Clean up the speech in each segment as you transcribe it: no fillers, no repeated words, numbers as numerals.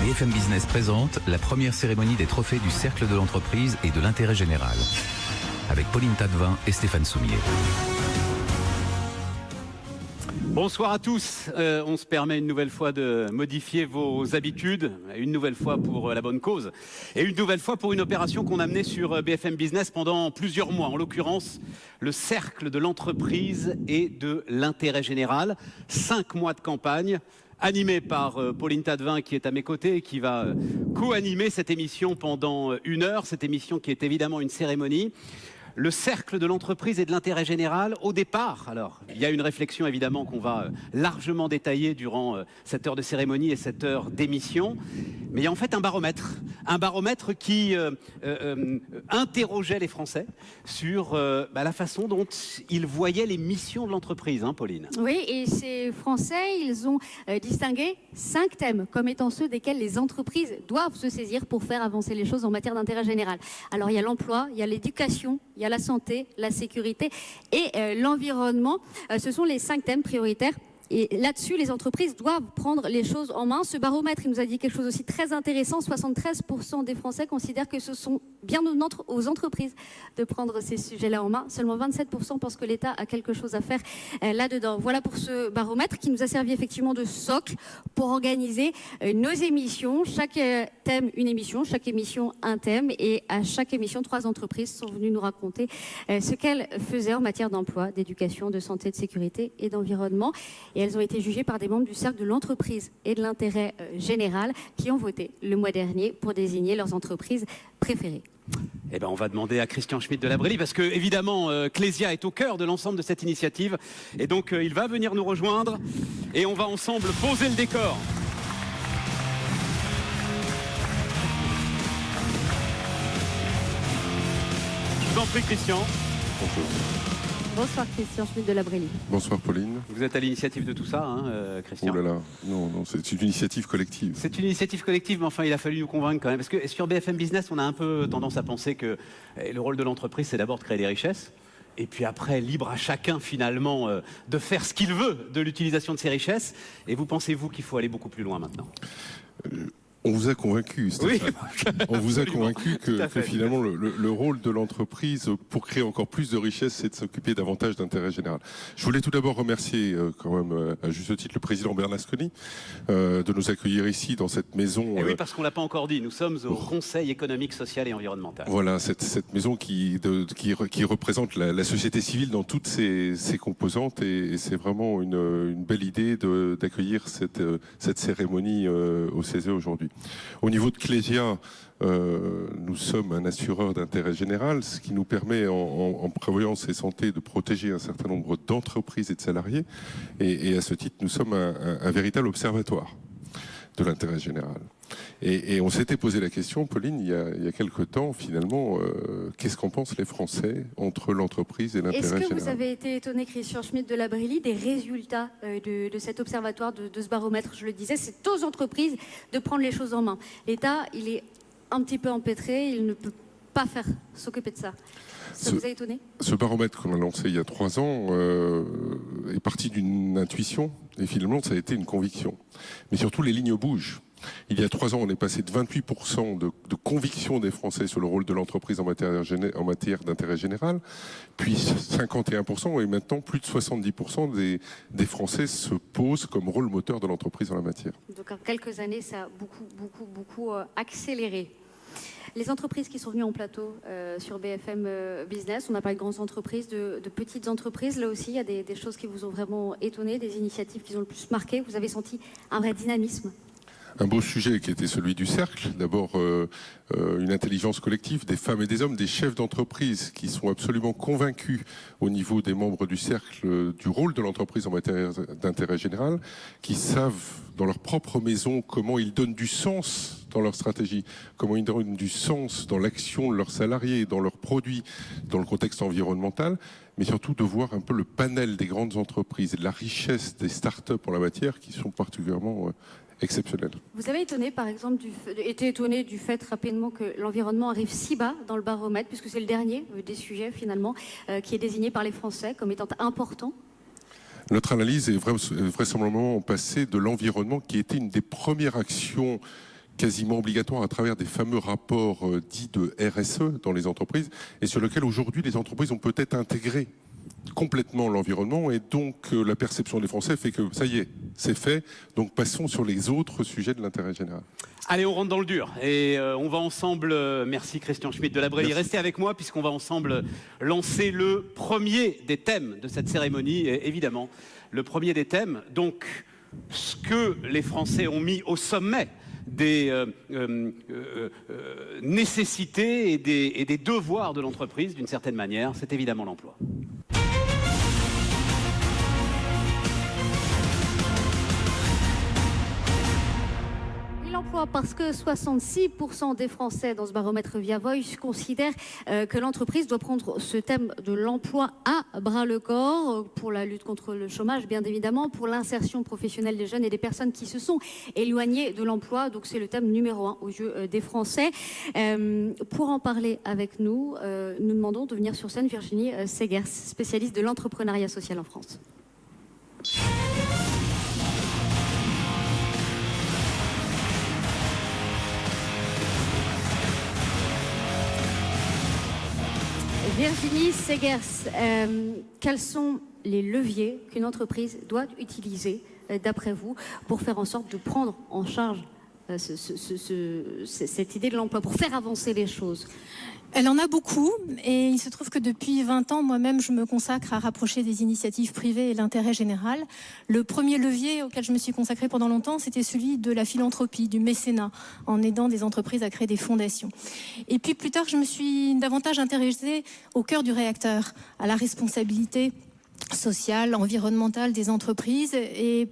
BFM Business présente la première cérémonie des trophées du Cercle de l'entreprise et de l'intérêt général. Avec Pauline Tadevin et Stéphane Soumier. Bonsoir à tous. On se permet une nouvelle fois de modifier vos habitudes, une nouvelle fois pour la bonne cause et une nouvelle fois pour une opération qu'on a menée sur BFM Business pendant plusieurs mois, en l'occurrence le Cercle de l'entreprise et de l'intérêt général. 5 mois de campagne animée par Pauline Tadevin qui est à mes côtés et qui va co-animer cette émission pendant 1 heure, cette émission qui est évidemment une cérémonie. Le cercle de l'entreprise et de l'intérêt général, au départ, alors il y a une réflexion évidemment qu'on va largement détailler durant cette heure de cérémonie et cette heure d'émission, mais il y a en fait un baromètre qui interrogeait les Français sur la façon dont ils voyaient les missions de l'entreprise, hein, Pauline. Oui, et ces Français, ils ont distingué 5 thèmes comme étant ceux desquels les entreprises doivent se saisir pour faire avancer les choses en matière d'intérêt général. Alors il y a l'emploi, il y a l'éducation, il y a la santé, la sécurité et l'environnement. Ce sont les 5 thèmes prioritaires. Et là-dessus, les entreprises doivent prendre les choses en main. Ce baromètre, il nous a dit quelque chose aussi très intéressant. 73% des Français considèrent que ce sont bien aux entreprises de prendre ces sujets-là en main. Seulement 27% pensent que l'État a quelque chose à faire là-dedans. Voilà pour ce baromètre qui nous a servi effectivement de socle pour organiser nos émissions. Chaque thème, une émission. Chaque émission, un thème. Et à chaque émission, 3 entreprises sont venues nous raconter ce qu'elles faisaient en matière d'emploi, d'éducation, de santé, de sécurité et d'environnement. Et elles ont été jugées par des membres du Cercle de l'entreprise et de l'intérêt général qui ont voté le mois dernier pour désigner leurs entreprises préférées. Eh ben, on va demander à Christian Schmitt de la Brélie parce que évidemment Clésia est au cœur de l'ensemble de cette initiative et donc il va venir nous rejoindre et on va ensemble poser le décor. Je vous en prie, Christian. Bonjour. Bonsoir Christian Schmitt de la Brélie. Bonsoir Pauline. Vous êtes à l'initiative de tout ça, hein, Christian. Oh là là, non, c'est une initiative collective. C'est une initiative collective, mais enfin il a fallu nous convaincre quand même. Parce que sur BFM Business, on a un peu tendance à penser que le rôle de l'entreprise, c'est d'abord de créer des richesses. Et puis après, libre à chacun finalement de faire ce qu'il veut de l'utilisation de ces richesses. Et vous pensez-vous qu'il faut aller beaucoup plus loin maintenant ? On vous a convaincu, Stéphane. Oui. On vous a convaincu que finalement le le rôle de l'entreprise pour créer encore plus de richesses, c'est de s'occuper davantage d'intérêt général. Je voulais tout d'abord remercier quand même à juste titre le président Bernasconi de nous accueillir ici dans cette maison. Et oui, parce qu'on l'a pas encore dit, nous sommes au Conseil économique, social et environnemental. Voilà, cette maison qui représente la société civile dans toutes ses composantes et c'est vraiment une belle idée d'accueillir cette cérémonie au CESE aujourd'hui. Au niveau de Clésia, nous sommes un assureur d'intérêt général, ce qui nous permet en prévoyance et santé de protéger un certain nombre d'entreprises et de salariés. Et à ce titre, nous sommes un véritable observatoire de l'intérêt général. Et on s'était posé la question, Pauline, il y a quelque temps, finalement, qu'est-ce qu'en pensent les Français entre l'entreprise et l'intérêt général ? Est-ce que vous avez été étonné, Christian Schmitt de la Brélie, des résultats de cet observatoire, de ce baromètre ? Je le disais, c'est aux entreprises de prendre les choses en main. L'État, il est un petit peu empêtré, il ne peut pas s'occuper de ça. Ça vous a étonné ? Ce baromètre qu'on a lancé il y a 3 ans est parti d'une intuition et finalement ça a été une conviction. Mais surtout les lignes bougent. Il y a 3 ans, on est passé de 28% de conviction des Français sur le rôle de l'entreprise en matière d'intérêt général, puis 51% et maintenant plus de 70% des Français se posent comme rôle moteur de l'entreprise en la matière. Donc en quelques années, ça a beaucoup accéléré. Les entreprises qui sont venues en plateau sur BFM Business, on a parlé de grandes entreprises, de petites entreprises. Là aussi, il y a des choses qui vous ont vraiment étonné, des initiatives qui vous ont le plus marqué. Vous avez senti un vrai dynamisme ? Un beau sujet qui était celui du cercle. D'abord, une intelligence collective des femmes et des hommes, des chefs d'entreprise qui sont absolument convaincus au niveau des membres du cercle du rôle de l'entreprise en matière d'intérêt général, qui savent dans leur propre maison comment ils donnent du sens dans leur stratégie, comment ils donnent du sens dans l'action de leurs salariés, dans leurs produits, dans le contexte environnemental, mais surtout de voir un peu le panel des grandes entreprises et de la richesse des start-up en la matière qui sont particulièrement exceptionnel. Vous avez été étonné du fait rapidement que l'environnement arrive si bas dans le baromètre, puisque c'est le dernier des sujets finalement qui est désigné par les Français comme étant important. Notre analyse est vraisemblablement passée de l'environnement qui était une des premières actions quasiment obligatoire à travers des fameux rapports dits de RSE dans les entreprises, et sur lequel aujourd'hui les entreprises ont peut-être intégré complètement l'environnement, et donc la perception des Français fait que ça y est, c'est fait, donc passons sur les autres sujets de l'intérêt général. Allez, on rentre dans le dur et on va ensemble, merci Christian Schmitt de la Brélie, restez avec moi puisqu'on va ensemble lancer le premier des thèmes de cette cérémonie, et évidemment le premier des thèmes, donc ce que les Français ont mis au sommet des nécessités et des devoirs de l'entreprise d'une certaine manière, c'est évidemment l'emploi. L'emploi, parce que 66% des Français dans ce baromètre Via Voice considèrent que l'entreprise doit prendre ce thème de l'emploi à bras-le-corps pour la lutte contre le chômage, bien évidemment, pour l'insertion professionnelle des jeunes et des personnes qui se sont éloignées de l'emploi. Donc c'est le thème numéro 1 aux yeux des Français. Pour en parler avec nous, nous demandons de venir sur scène Virginie Segers, spécialiste de l'entrepreneuriat social en France. Virginie Segers, quels sont les leviers qu'une entreprise doit utiliser, d'après vous, pour faire en sorte de prendre en charge cette idée de l'emploi, pour faire avancer les choses? Elle en a beaucoup, et il se trouve que depuis 20 ans, moi-même, je me consacre à rapprocher des initiatives privées et l'intérêt général. Le premier levier auquel je me suis consacrée pendant longtemps, c'était celui de la philanthropie, du mécénat, en aidant des entreprises à créer des fondations. Et puis plus tard, je me suis davantage intéressée au cœur du réacteur, à la responsabilité sociale, environnementale des entreprises, et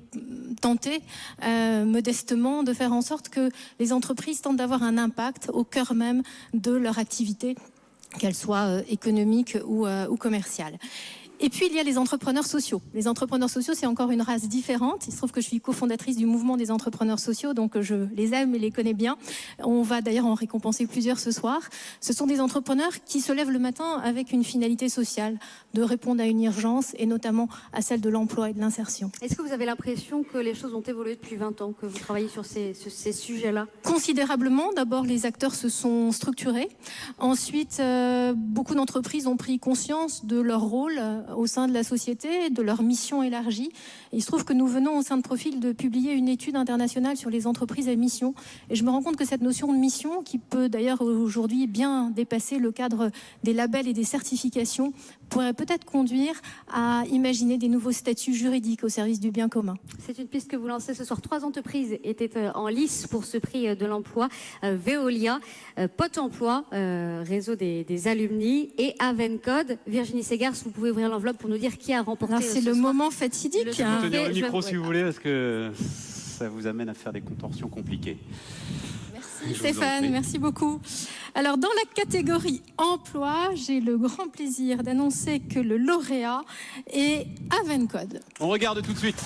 tenter modestement de faire en sorte que les entreprises tentent d'avoir un impact au cœur même de leur activité, qu'elle soit économique ou commerciale. Et puis, il y a les entrepreneurs sociaux. Les entrepreneurs sociaux, c'est encore une race différente. Il se trouve que je suis cofondatrice du mouvement des entrepreneurs sociaux, donc je les aime et les connais bien. On va d'ailleurs en récompenser plusieurs ce soir. Ce sont des entrepreneurs qui se lèvent le matin avec une finalité sociale, de répondre à une urgence, et notamment à celle de l'emploi et de l'insertion. Est-ce que vous avez l'impression que les choses ont évolué depuis 20 ans, que vous travaillez sur ces sujets-là? Considérablement. D'abord, les acteurs se sont structurés. Ensuite, beaucoup d'entreprises ont pris conscience de leur rôle au sein de la société, de leur mission élargie. Et il se trouve que nous venons au sein de Profil de publier une étude internationale sur les entreprises à mission. Et je me rends compte que cette notion de mission, qui peut d'ailleurs aujourd'hui bien dépasser le cadre des labels et des certifications, pourrait peut-être conduire à imaginer des nouveaux statuts juridiques au service du bien commun. C'est une piste que vous lancez ce soir. 3 entreprises étaient en lice pour ce prix de l'emploi. Veolia, Pot Emploi, réseau des alumni, et Avencode. Virginie Segers, vous pouvez ouvrir l'enveloppe pour nous dire qui a remporté. C'est le moment fatidique. Je vais vous tenir le micro si vous voulez, parce que ça vous amène à faire des contorsions compliquées. Merci Stéphane, merci beaucoup. Alors dans la catégorie emploi, j'ai le grand plaisir d'annoncer que le lauréat est Avencode. On regarde tout de suite.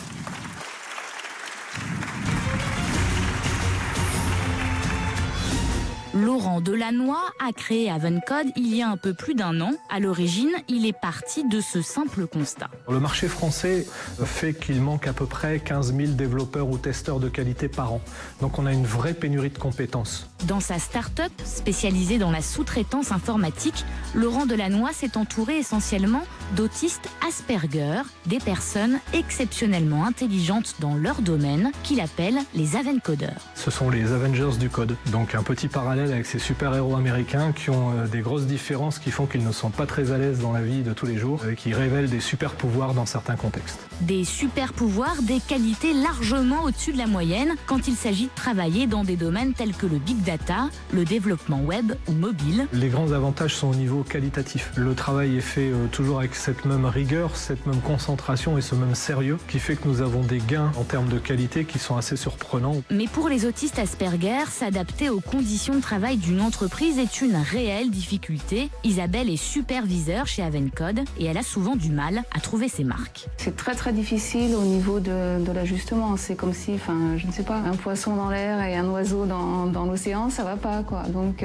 Laurent Delannoy a créé Avencode il y a un peu plus d'1 an. À l'origine, il est parti de ce simple constat. Le marché français fait qu'il manque à peu près 15 000 développeurs ou testeurs de qualité par an. Donc on a une vraie pénurie de compétences. Dans sa start-up spécialisée dans la sous-traitance informatique, Laurent Delannoy s'est entouré essentiellement d'autistes Asperger, des personnes exceptionnellement intelligentes dans leur domaine qu'il appelle les Avencodeurs. Ce sont les Avengers du code. Donc un petit parallèle avec ces super-héros américains qui ont des grosses différences qui font qu'ils ne sont pas très à l'aise dans la vie de tous les jours et qui révèlent des super-pouvoirs dans certains contextes. Des super-pouvoirs, des qualités largement au-dessus de la moyenne quand il s'agit de travailler dans des domaines tels que le big data, le développement web ou mobile. Les grands avantages sont au niveau qualitatif. Le travail est fait toujours avec cette même rigueur, cette même concentration et ce même sérieux qui fait que nous avons des gains en termes de qualité qui sont assez surprenants. Mais pour les autistes Asperger, s'adapter aux conditions de travail d'une entreprise est une réelle difficulté. Isabelle est superviseure chez Avencode et elle a souvent du mal à trouver ses marques. C'est très difficile au niveau de l'ajustement. C'est comme si, je ne sais pas, un poisson dans l'air et un oiseau dans l'océan, ça va pas, quoi. Donc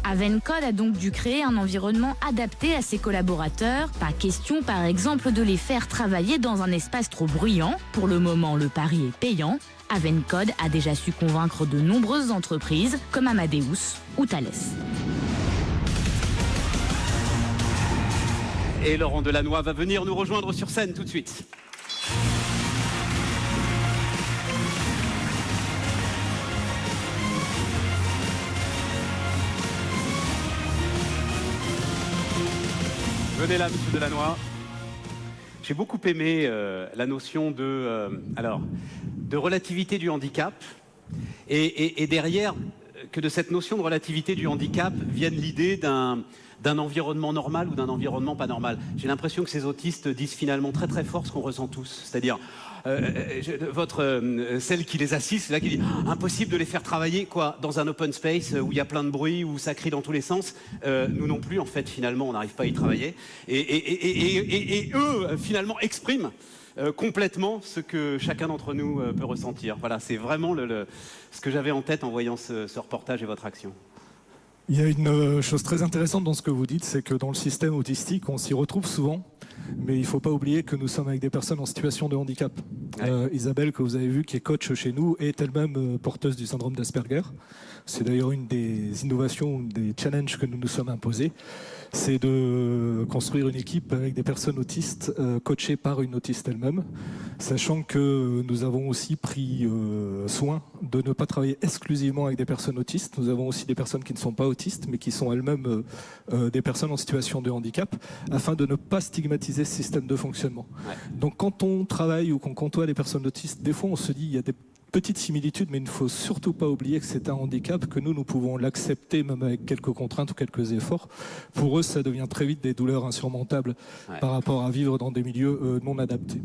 Avencode a donc dû créer un environnement adapté à ses collaborateurs. Pas question, par exemple, de les faire travailler dans un espace trop bruyant. Pour le moment, le pari est payant. Avencode a déjà su convaincre de nombreuses entreprises, comme Amadeus ou Thales. Et Laurent Delannoy va venir nous rejoindre sur scène tout de suite. Venez là, monsieur Delannoy. J'ai beaucoup aimé la notion de relativité du handicap et derrière que de cette notion de relativité du handicap vienne l'idée d'un environnement normal ou d'un environnement pas normal. J'ai l'impression que ces autistes disent finalement très très fort ce qu'on ressent tous, c'est-à-dire celle qui les assiste, là qui dit impossible de les faire travailler quoi dans un open space où il y a plein de bruit, où ça crie dans tous les sens. Nous non plus en fait finalement on n'arrive pas à y travailler et eux finalement expriment complètement ce que chacun d'entre nous peut ressentir. Voilà, c'est vraiment ce que j'avais en tête en voyant ce reportage et votre action. Il y a une chose très intéressante dans ce que vous dites, c'est que dans le système autistique, on s'y retrouve souvent, mais il ne faut pas oublier que nous sommes avec des personnes en situation de handicap. Ouais. Isabelle, que vous avez vue, qui est coach chez nous, est elle-même porteuse du syndrome d'Asperger. C'est d'ailleurs une des innovations, des challenges que nous nous sommes imposés, c'est de construire une équipe avec des personnes autistes coachées par une autiste elle-même, sachant que nous avons aussi pris soin de ne pas travailler exclusivement avec des personnes autistes. Nous avons aussi des personnes qui ne sont pas autistes, mais qui sont elles-mêmes des personnes en situation de handicap, afin de ne pas stigmatiser ce système de fonctionnement. Ouais. Donc quand on travaille ou qu'on côtoie des personnes autistes, des fois on se dit il y a des petites similitudes, mais il ne faut surtout pas oublier que c'est un handicap, que nous pouvons l'accepter même avec quelques contraintes ou quelques efforts. Pour eux, ça devient très vite des douleurs insurmontables par rapport à vivre dans des milieux non adaptés.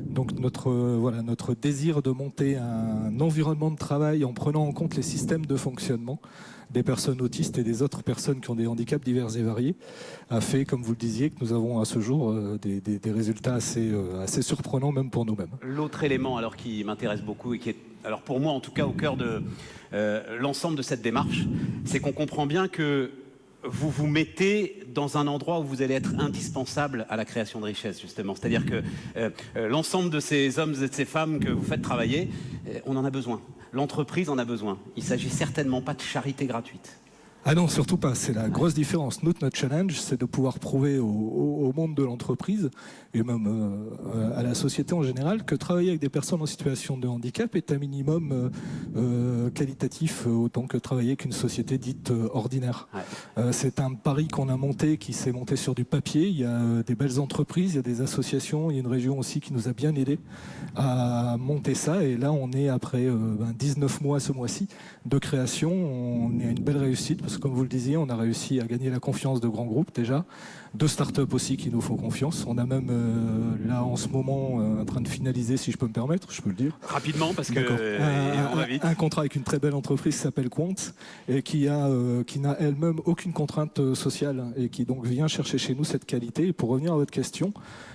Donc notre désir de monter un environnement de travail en prenant en compte les systèmes de fonctionnement des personnes autistes et des autres personnes qui ont des handicaps divers et variés a fait, comme vous le disiez, que nous avons à ce jour des résultats assez surprenants même pour nous-mêmes. L'autre élément alors qui m'intéresse beaucoup et qui est, alors pour moi en tout cas au cœur de l'ensemble de cette démarche, c'est qu'on comprend bien que vous vous mettez dans un endroit où vous allez être indispensable à la création de richesse, justement. C'est-à-dire que l'ensemble de ces hommes et de ces femmes que vous faites travailler, on en a besoin. L'entreprise en a besoin. Il ne s'agit certainement pas de charité gratuite. Ah non, surtout pas. C'est la grosse différence. Notre challenge, c'est de pouvoir prouver au monde de l'entreprise et même à la société en général que travailler avec des personnes en situation de handicap est un minimum qualitatif autant que travailler avec une société dite ordinaire. Ouais. C'est un pari qu'on a monté, qui s'est monté sur du papier. Il y a des belles entreprises, il y a des associations, il y a une région aussi qui nous a bien aidés à monter ça. Et là, on est après 19 mois ce mois-ci de création. On est à une belle réussite. Parce que comme vous le disiez, on a réussi à gagner la confiance de grands groupes déjà, de start-up aussi qui nous font confiance. On a même là en ce moment en train de finaliser, si je peux me permettre, je peux le dire. Rapidement parce que on va vite. Un contrat avec une très belle entreprise qui s'appelle Quant et qui n'a elle-même aucune contrainte sociale et qui donc vient chercher chez nous cette qualité. Et pour revenir à votre question,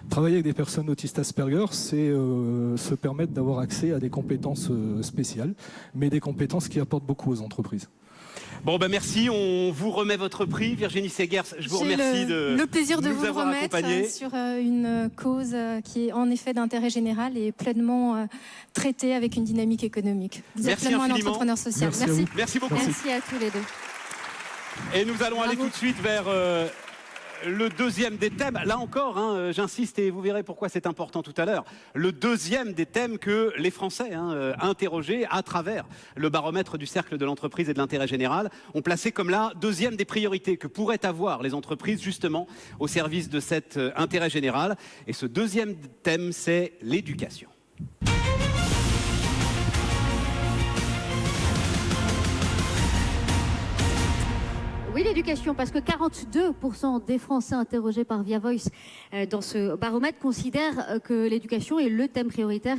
travailler avec des personnes autistes Asperger, c'est se permettre d'avoir accès à des compétences spéciales, mais des compétences qui apportent beaucoup aux entreprises. Bon ben merci, on vous remet votre prix. Virginie Segers, je vous remercie de le plaisir de nous vous avoir remettre accompagnés. Sur une cause qui est en effet d'intérêt général et pleinement traitée avec une dynamique économique. Vous êtes pleinement un entrepreneur social. Merci. Merci beaucoup. Merci à tous les deux. Et nous allons aller tout de suite vers le deuxième des thèmes. Là encore, j'insiste et vous verrez pourquoi c'est important tout à l'heure. Le deuxième des thèmes que les Français interrogés à travers le baromètre du cercle de l'entreprise et de l'intérêt général ont placé comme la deuxième des priorités que pourraient avoir les entreprises justement au service de cet intérêt général. Et ce deuxième thème, c'est l'éducation. Oui, l'éducation, parce que 42% des Français interrogés par Via Voice dans ce baromètre considèrent que l'éducation est le thème prioritaire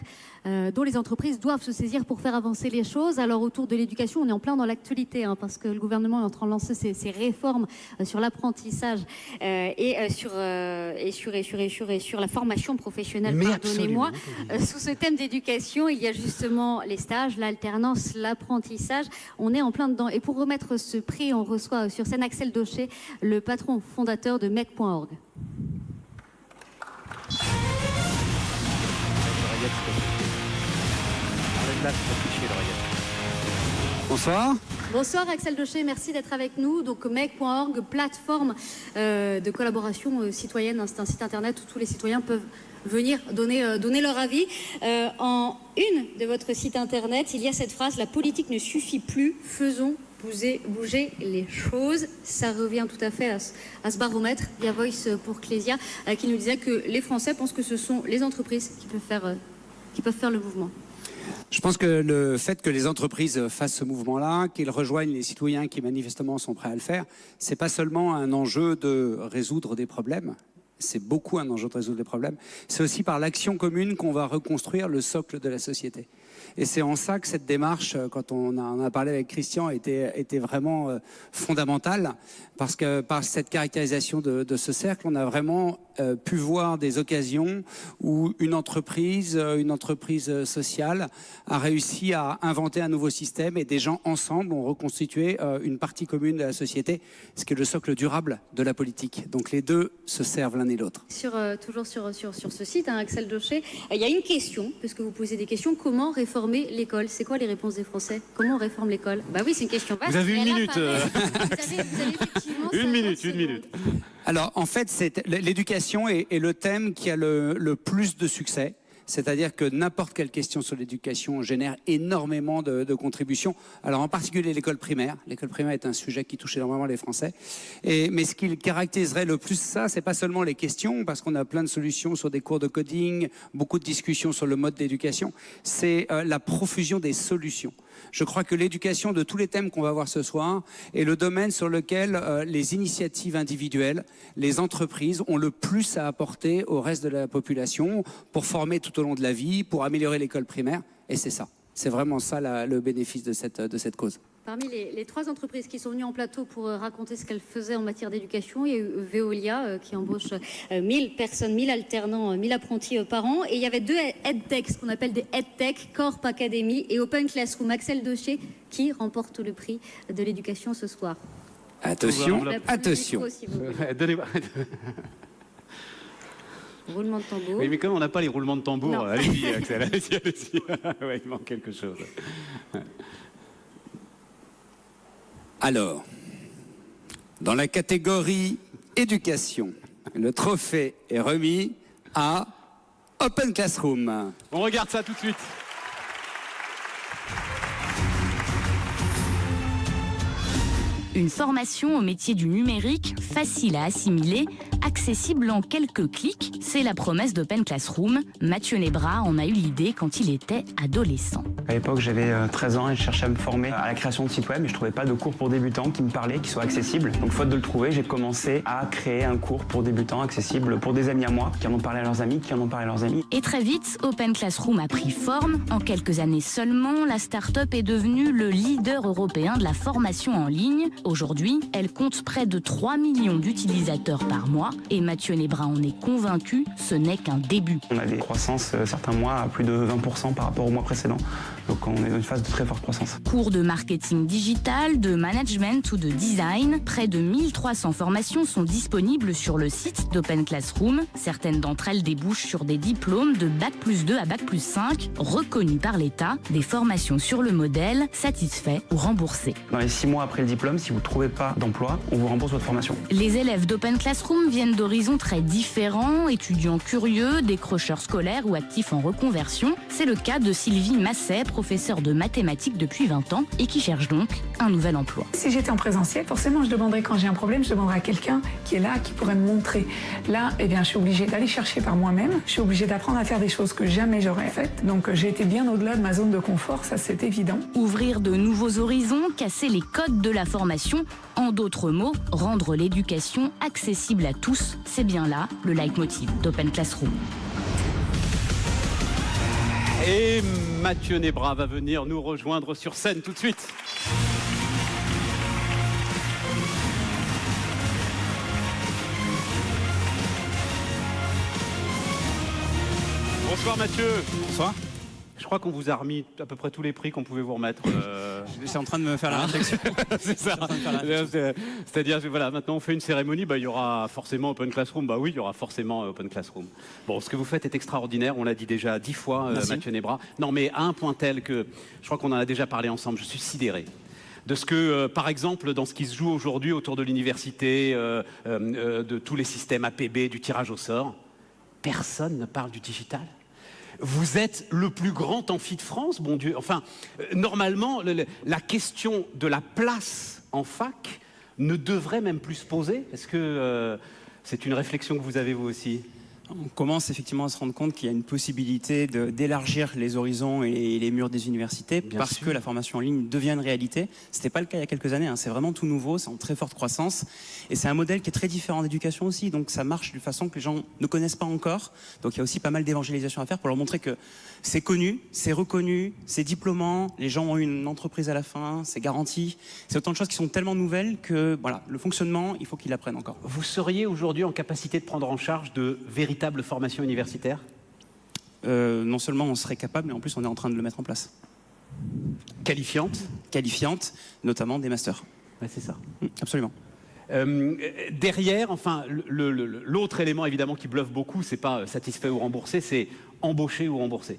dont les entreprises doivent se saisir pour faire avancer les choses. Alors autour de l'éducation, on est en plein dans l'actualité, parce que le gouvernement est en train de lancer ses réformes sur l'apprentissage et sur la formation professionnelle. Pardonnez-moi. Sous ce thème d'éducation, il y a justement les stages, l'alternance, l'apprentissage. On est en plein dedans. Et pour remettre ce prix, on reçoit sur scène Axel Daucher, le patron fondateur de MEC.org. Bonsoir. Bonsoir Axel Daucher, merci d'être avec nous. Donc MEC.org, plateforme de collaboration citoyenne, c'est un site internet où tous les citoyens peuvent venir donner leur avis. En une de votre site internet, il y a cette phrase: la politique ne suffit plus, faisons bouger les choses. Ça revient tout à fait à ce baromètre via Voice pour Clésia qui nous disait que les Français pensent que ce sont les entreprises qui peuvent faire le mouvement. Je pense que le fait que les entreprises fassent ce mouvement-là, qu'ils rejoignent les citoyens qui manifestement sont prêts à le faire, c'est pas seulement un enjeu de résoudre des problèmes, c'est beaucoup un enjeu de résoudre des problèmes, c'est aussi par l'action commune qu'on va reconstruire le socle de la société. Et c'est en ça que cette démarche, quand on a parlé avec Christian, était vraiment fondamentale, parce que par cette caractérisation de ce cercle, on a vraiment pu voir des occasions où une entreprise sociale a réussi à inventer un nouveau système, et des gens ensemble ont reconstitué une partie commune de la société, ce qui est le socle durable de la politique. Donc les deux se servent l'un et l'autre. Toujours sur ce site, Axel Daucher, il y a une question, puisque vous posez des questions: comment réformer l'école? C'est quoi les réponses des Français? Comment on réforme l'école? Bah oui, c'est une question vaste. Vous avez une minute. Vous avez effectivement une minute. Alors en fait, l'éducation est le thème qui a le plus de succès. C'est-à-dire que n'importe quelle question sur l'éducation génère énormément de contributions. Alors en particulier l'école primaire. L'école primaire est un sujet qui touche énormément les Français. Mais ce qui caractériserait le plus ça, c'est pas seulement les questions, parce qu'on a plein de solutions sur des cours de coding, beaucoup de discussions sur le mode d'éducation. C'est la profusion des solutions. Je crois que l'éducation, de tous les thèmes qu'on va voir ce soir, est le domaine sur lequel les initiatives individuelles, les entreprises ont le plus à apporter au reste de la population pour former tout au long de la vie, pour améliorer l'école primaire. Et c'est ça. C'est vraiment ça le bénéfice de cette cause. Parmi les 3 entreprises qui sont venues en plateau pour raconter ce qu'elles faisaient en matière d'éducation, il y a eu Veolia qui embauche 1000 personnes, 1000 alternants, 1000 apprentis par an. Et il y avait 2 EdTech, ce qu'on appelle des EdTech, Corp Academy et Open Classroom. Axel Daucher, qui remporte le prix de l'éducation ce soir. Attention, attention. Donnez-moi. Roulement de tambour. Oui, mais comme on n'a pas les roulements de tambour, allez-y, Axel, allez-y. Ouais, il manque quelque chose. Alors, dans la catégorie éducation, le trophée est remis à Open Classroom. On regarde ça tout de suite. Une formation au métier du numérique, facile à assimiler, accessible en quelques clics, c'est la promesse d'Open Classroom. Mathieu Nebra en a eu l'idée quand il était adolescent. À l'époque, j'avais 13 ans et je cherchais à me former à la création de sites web, mais je ne trouvais pas de cours pour débutants qui me parlaient, qui soient accessibles. Donc faute de le trouver, j'ai commencé à créer un cours pour débutants accessible pour des amis à moi, qui en ont parlé à leurs amis, qui en ont parlé à leurs amis. Et très vite, Open Classroom a pris forme. En quelques années seulement, la start-up est devenue le leader européen de la formation en ligne. Aujourd'hui, elle compte près de 3 millions d'utilisateurs par mois et Mathieu Nebra en est convaincu, ce n'est qu'un début. On a des croissances certains mois à plus de 20% par rapport au mois précédent. Donc on est dans une phase de très forte croissance. Cours de marketing digital, de management ou de design, près de 1300 formations sont disponibles sur le site d'Open Classroom. Certaines d'entre elles débouchent sur des diplômes de Bac+2 à Bac+5, reconnus par l'État, des formations sur le modèle, satisfaits ou remboursés. Dans les 6 mois après le diplôme, si vous ne trouvez pas d'emploi, on vous rembourse votre formation. Les élèves d'Open Classroom viennent d'horizons très différents, étudiants curieux, décrocheurs scolaires ou actifs en reconversion. C'est le cas de Sylvie Masset, professeure de mathématiques depuis 20 ans et qui cherche donc un nouvel emploi. Si j'étais en présentiel, forcément je demanderais, quand j'ai un problème, je demanderais à quelqu'un qui est là, qui pourrait me montrer. Là, eh bien, je suis obligée d'aller chercher par moi-même, je suis obligée d'apprendre à faire des choses que jamais j'aurais faites. Donc j'ai été bien au-delà de ma zone de confort, ça c'est évident. Ouvrir de nouveaux horizons, casser les codes de la formation, en d'autres mots, rendre l'éducation accessible à tous, c'est bien là le leitmotiv d'Open Classroom. Et Mathieu Nebra va venir nous rejoindre sur scène tout de suite. Bonsoir Mathieu. Bonsoir. Je crois qu'on vous a remis à peu près tous les prix qu'on pouvait vous remettre. Je suis en train de me faire la réflexion. C'est ça. C'est-à-dire, voilà, maintenant on fait une cérémonie, il y aura forcément Open Classroom. Bah oui, il y aura forcément Open Classroom. Bon, ce que vous faites est extraordinaire, on l'a dit déjà 10 fois, Mathieu Nebra. Non, mais à un point tel que, je crois qu'on en a déjà parlé ensemble, je suis sidéré de ce que, par exemple, dans ce qui se joue aujourd'hui autour de l'université, de tous les systèmes APB, du tirage au sort, personne ne parle du digital. Vous êtes le plus grand amphi de France, bon Dieu. Enfin, normalement, la question de la place en fac ne devrait même plus se poser. Est-ce que c'est une réflexion que vous avez vous aussi ? On commence effectivement à se rendre compte qu'il y a une possibilité d'élargir les horizons et les murs des universités parce que la formation en ligne devient une réalité. Ce n'était pas le cas il y a quelques années, hein. C'est vraiment tout nouveau, c'est en très forte croissance. Et c'est un modèle qui est très différent d'éducation aussi, donc ça marche d'une façon que les gens ne connaissent pas encore. Donc il y a aussi pas mal d'évangélisation à faire pour leur montrer que c'est connu, c'est reconnu, c'est diplômant, les gens ont une entreprise à la fin, c'est garanti. C'est autant de choses qui sont tellement nouvelles que voilà, le fonctionnement, il faut qu'ils l'apprennent encore. Vous seriez aujourd'hui en capacité de prendre en charge de véritable formation universitaire ? Non seulement on serait capable, mais en plus on est en train de le mettre en place. Qualifiante ? Qualifiante, notamment des masters. Ouais, c'est ça. Absolument. Derrière, enfin, l'autre élément évidemment qui bluffe beaucoup, c'est pas satisfait ou remboursé, c'est embauché ou remboursé.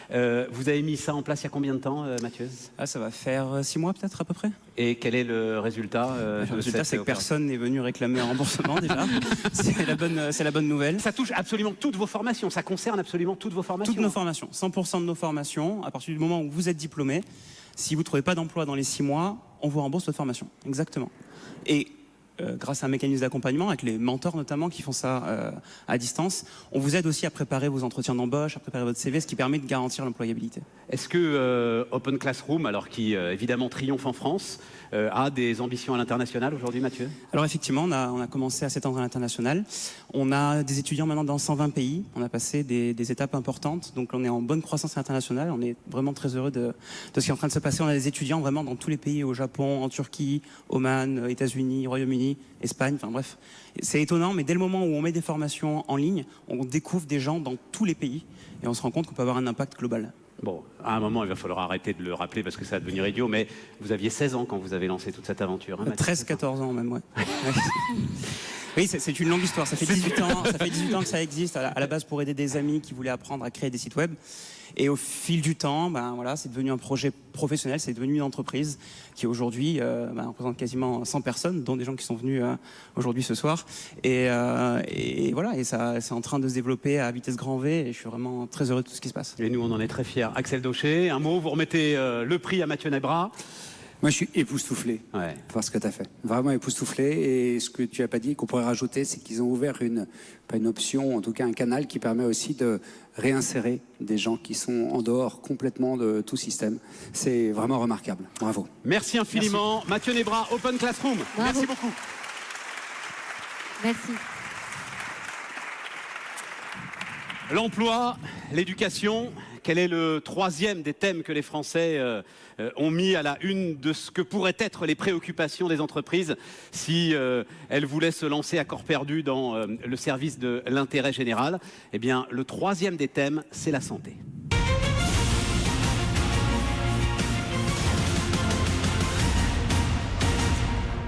Vous avez mis ça en place il y a combien de temps, Mathieu ? Ça va faire 6 mois peut-être à peu près. Et quel est le résultat Le résultat, c'est que personne n'est venu réclamer un remboursement déjà. C'est la bonne nouvelle. Ça touche absolument toutes vos formations, ça concerne absolument toutes vos formations. Toutes nos formations, 100% de nos formations. À partir du moment où vous êtes diplômé, si vous ne trouvez pas d'emploi dans les 6 mois, on vous rembourse votre formation. Exactement. Et grâce à un mécanisme d'accompagnement avec les mentors notamment qui font ça à distance, on vous aide aussi à préparer vos entretiens d'embauche, à préparer votre CV, ce qui permet de garantir l'employabilité. Est-ce que Open Classroom, alors qui évidemment triomphe en France, a des ambitions à l'international aujourd'hui, Mathieu ? Alors effectivement, on a commencé à s'étendre à l'international. On a des étudiants maintenant dans 120 pays. On a passé des étapes importantes. Donc on est en bonne croissance internationale. On est vraiment très heureux de ce qui est en train de se passer. On a des étudiants vraiment dans tous les pays, au Japon, en Turquie, Oman, États-Unis, Royaume-Uni, Espagne. Enfin bref, c'est étonnant, mais dès le moment où on met des formations en ligne, on découvre des gens dans tous les pays et on se rend compte qu'on peut avoir un impact global. Bon, à un moment, il va falloir arrêter de le rappeler parce que ça va devenir idiot, mais vous aviez 16 ans quand vous avez lancé toute cette aventure. Hein, 13-14 ans même, ouais. Oui, c'est une longue histoire. Ça fait 18 ans que ça existe, à la base pour aider des amis qui voulaient apprendre à créer des sites web. Et au fil du temps, voilà, c'est devenu un projet professionnel, c'est devenu une entreprise qui aujourd'hui représente quasiment 100 personnes, dont des gens qui sont venus aujourd'hui ce soir. Et voilà, et ça, c'est en train de se développer à vitesse grand V et je suis vraiment très heureux de tout ce qui se passe. Et nous, on en est très fiers. Axel Daucher, un mot, vous remettez le prix à Mathieu Nebra. Moi, je suis époustouflé par ce que tu as fait. Vraiment époustouflé. Et ce que tu n'as pas dit, qu'on pourrait rajouter, c'est qu'ils ont ouvert pas une option, en tout cas un canal qui permet aussi de réinsérer des gens qui sont en dehors complètement de tout système. C'est vraiment remarquable. Bravo. Merci infiniment. Merci. Mathieu Nebra, Open Classroom. Bravo. Merci beaucoup. Merci. L'emploi, l'éducation, quel est le troisième des thèmes que les Français ont mis à la une de ce que pourraient être les préoccupations des entreprises si elles voulaient se lancer à corps perdu dans le service de l'intérêt général ? Eh bien, le troisième des thèmes, c'est la santé.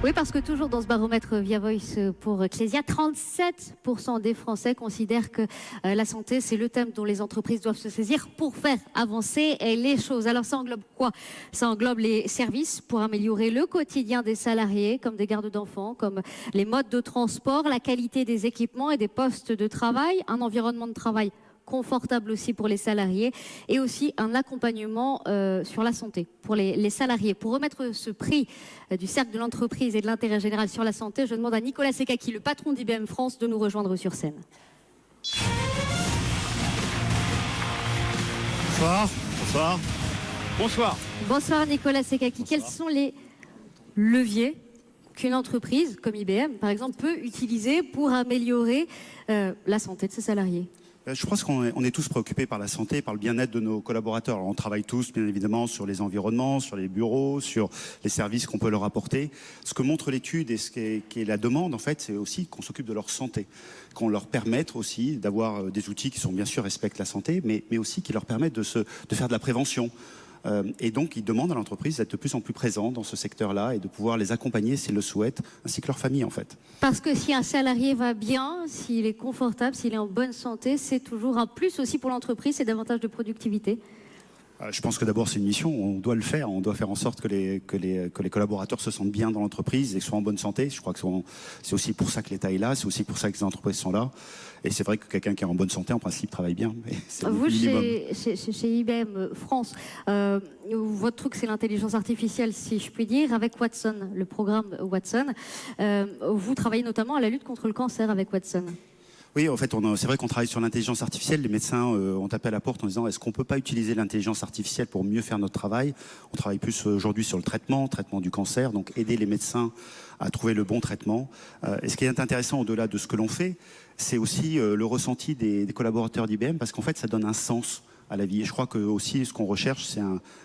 Oui, parce que toujours dans ce baromètre Via Voice pour Clésia, 37% des Français considèrent que la santé, c'est le thème dont les entreprises doivent se saisir pour faire avancer les choses. Alors ça englobe quoi ? Ça englobe les services pour améliorer le quotidien des salariés, comme des gardes d'enfants, comme les modes de transport, la qualité des équipements et des postes de travail, un environnement de travail confortable aussi pour les salariés et aussi un accompagnement sur la santé pour les salariés. Pour remettre ce prix du cercle de l'entreprise et de l'intérêt général sur la santé, je demande à Nicolas Sekaki, le patron d'IBM France, de nous rejoindre sur scène. Bonsoir. Bonsoir. Bonsoir. Bonsoir Nicolas Sekaki. Quels sont les leviers qu'une entreprise comme IBM, par exemple, peut utiliser pour améliorer la santé de ses salariés ? Je pense qu'on est tous préoccupés par la santé, par le bien-être de nos collaborateurs. Alors, on travaille tous, bien évidemment, sur les environnements, sur les bureaux, sur les services qu'on peut leur apporter. Ce que montre l'étude et ce qui est la demande, en fait, c'est aussi qu'on s'occupe de leur santé, qu'on leur permette aussi d'avoir des outils qui sont bien sûr respectent la santé, mais aussi qui leur permettent de faire de la prévention. Et donc, ils demandent à l'entreprise d'être de plus en plus présent dans ce secteur-là et de pouvoir les accompagner s'ils le souhaitent, ainsi que leur famille, en fait. Parce que si un salarié va bien, s'il est confortable, s'il est en bonne santé, c'est toujours un plus aussi pour l'entreprise, c'est davantage de productivité. Je pense que d'abord, c'est une mission, on doit le faire. On doit faire en sorte que les collaborateurs se sentent bien dans l'entreprise et soient en bonne santé. Je crois que c'est aussi pour ça que l'État est là, c'est aussi pour ça que les entreprises sont là. Et c'est vrai que quelqu'un qui est en bonne santé, en principe, travaille bien. Vous, chez IBM France, votre truc, c'est l'intelligence artificielle, si je puis dire, avec Watson, le programme Watson. Vous travaillez notamment à la lutte contre le cancer avec Watson. Oui, en fait, c'est vrai qu'on travaille sur l'intelligence artificielle. Les médecins ont tapé à la porte en disant est-ce qu'on ne peut pas utiliser l'intelligence artificielle pour mieux faire notre travail? On travaille plus aujourd'hui sur le traitement du cancer, donc aider les médecins à trouver le bon traitement. Et ce qui est intéressant au-delà de ce que l'on fait, c'est aussi le ressenti des collaborateurs d'IBM, parce qu'en fait, ça donne un sens à la vie. Et je crois que aussi ce qu'on recherche,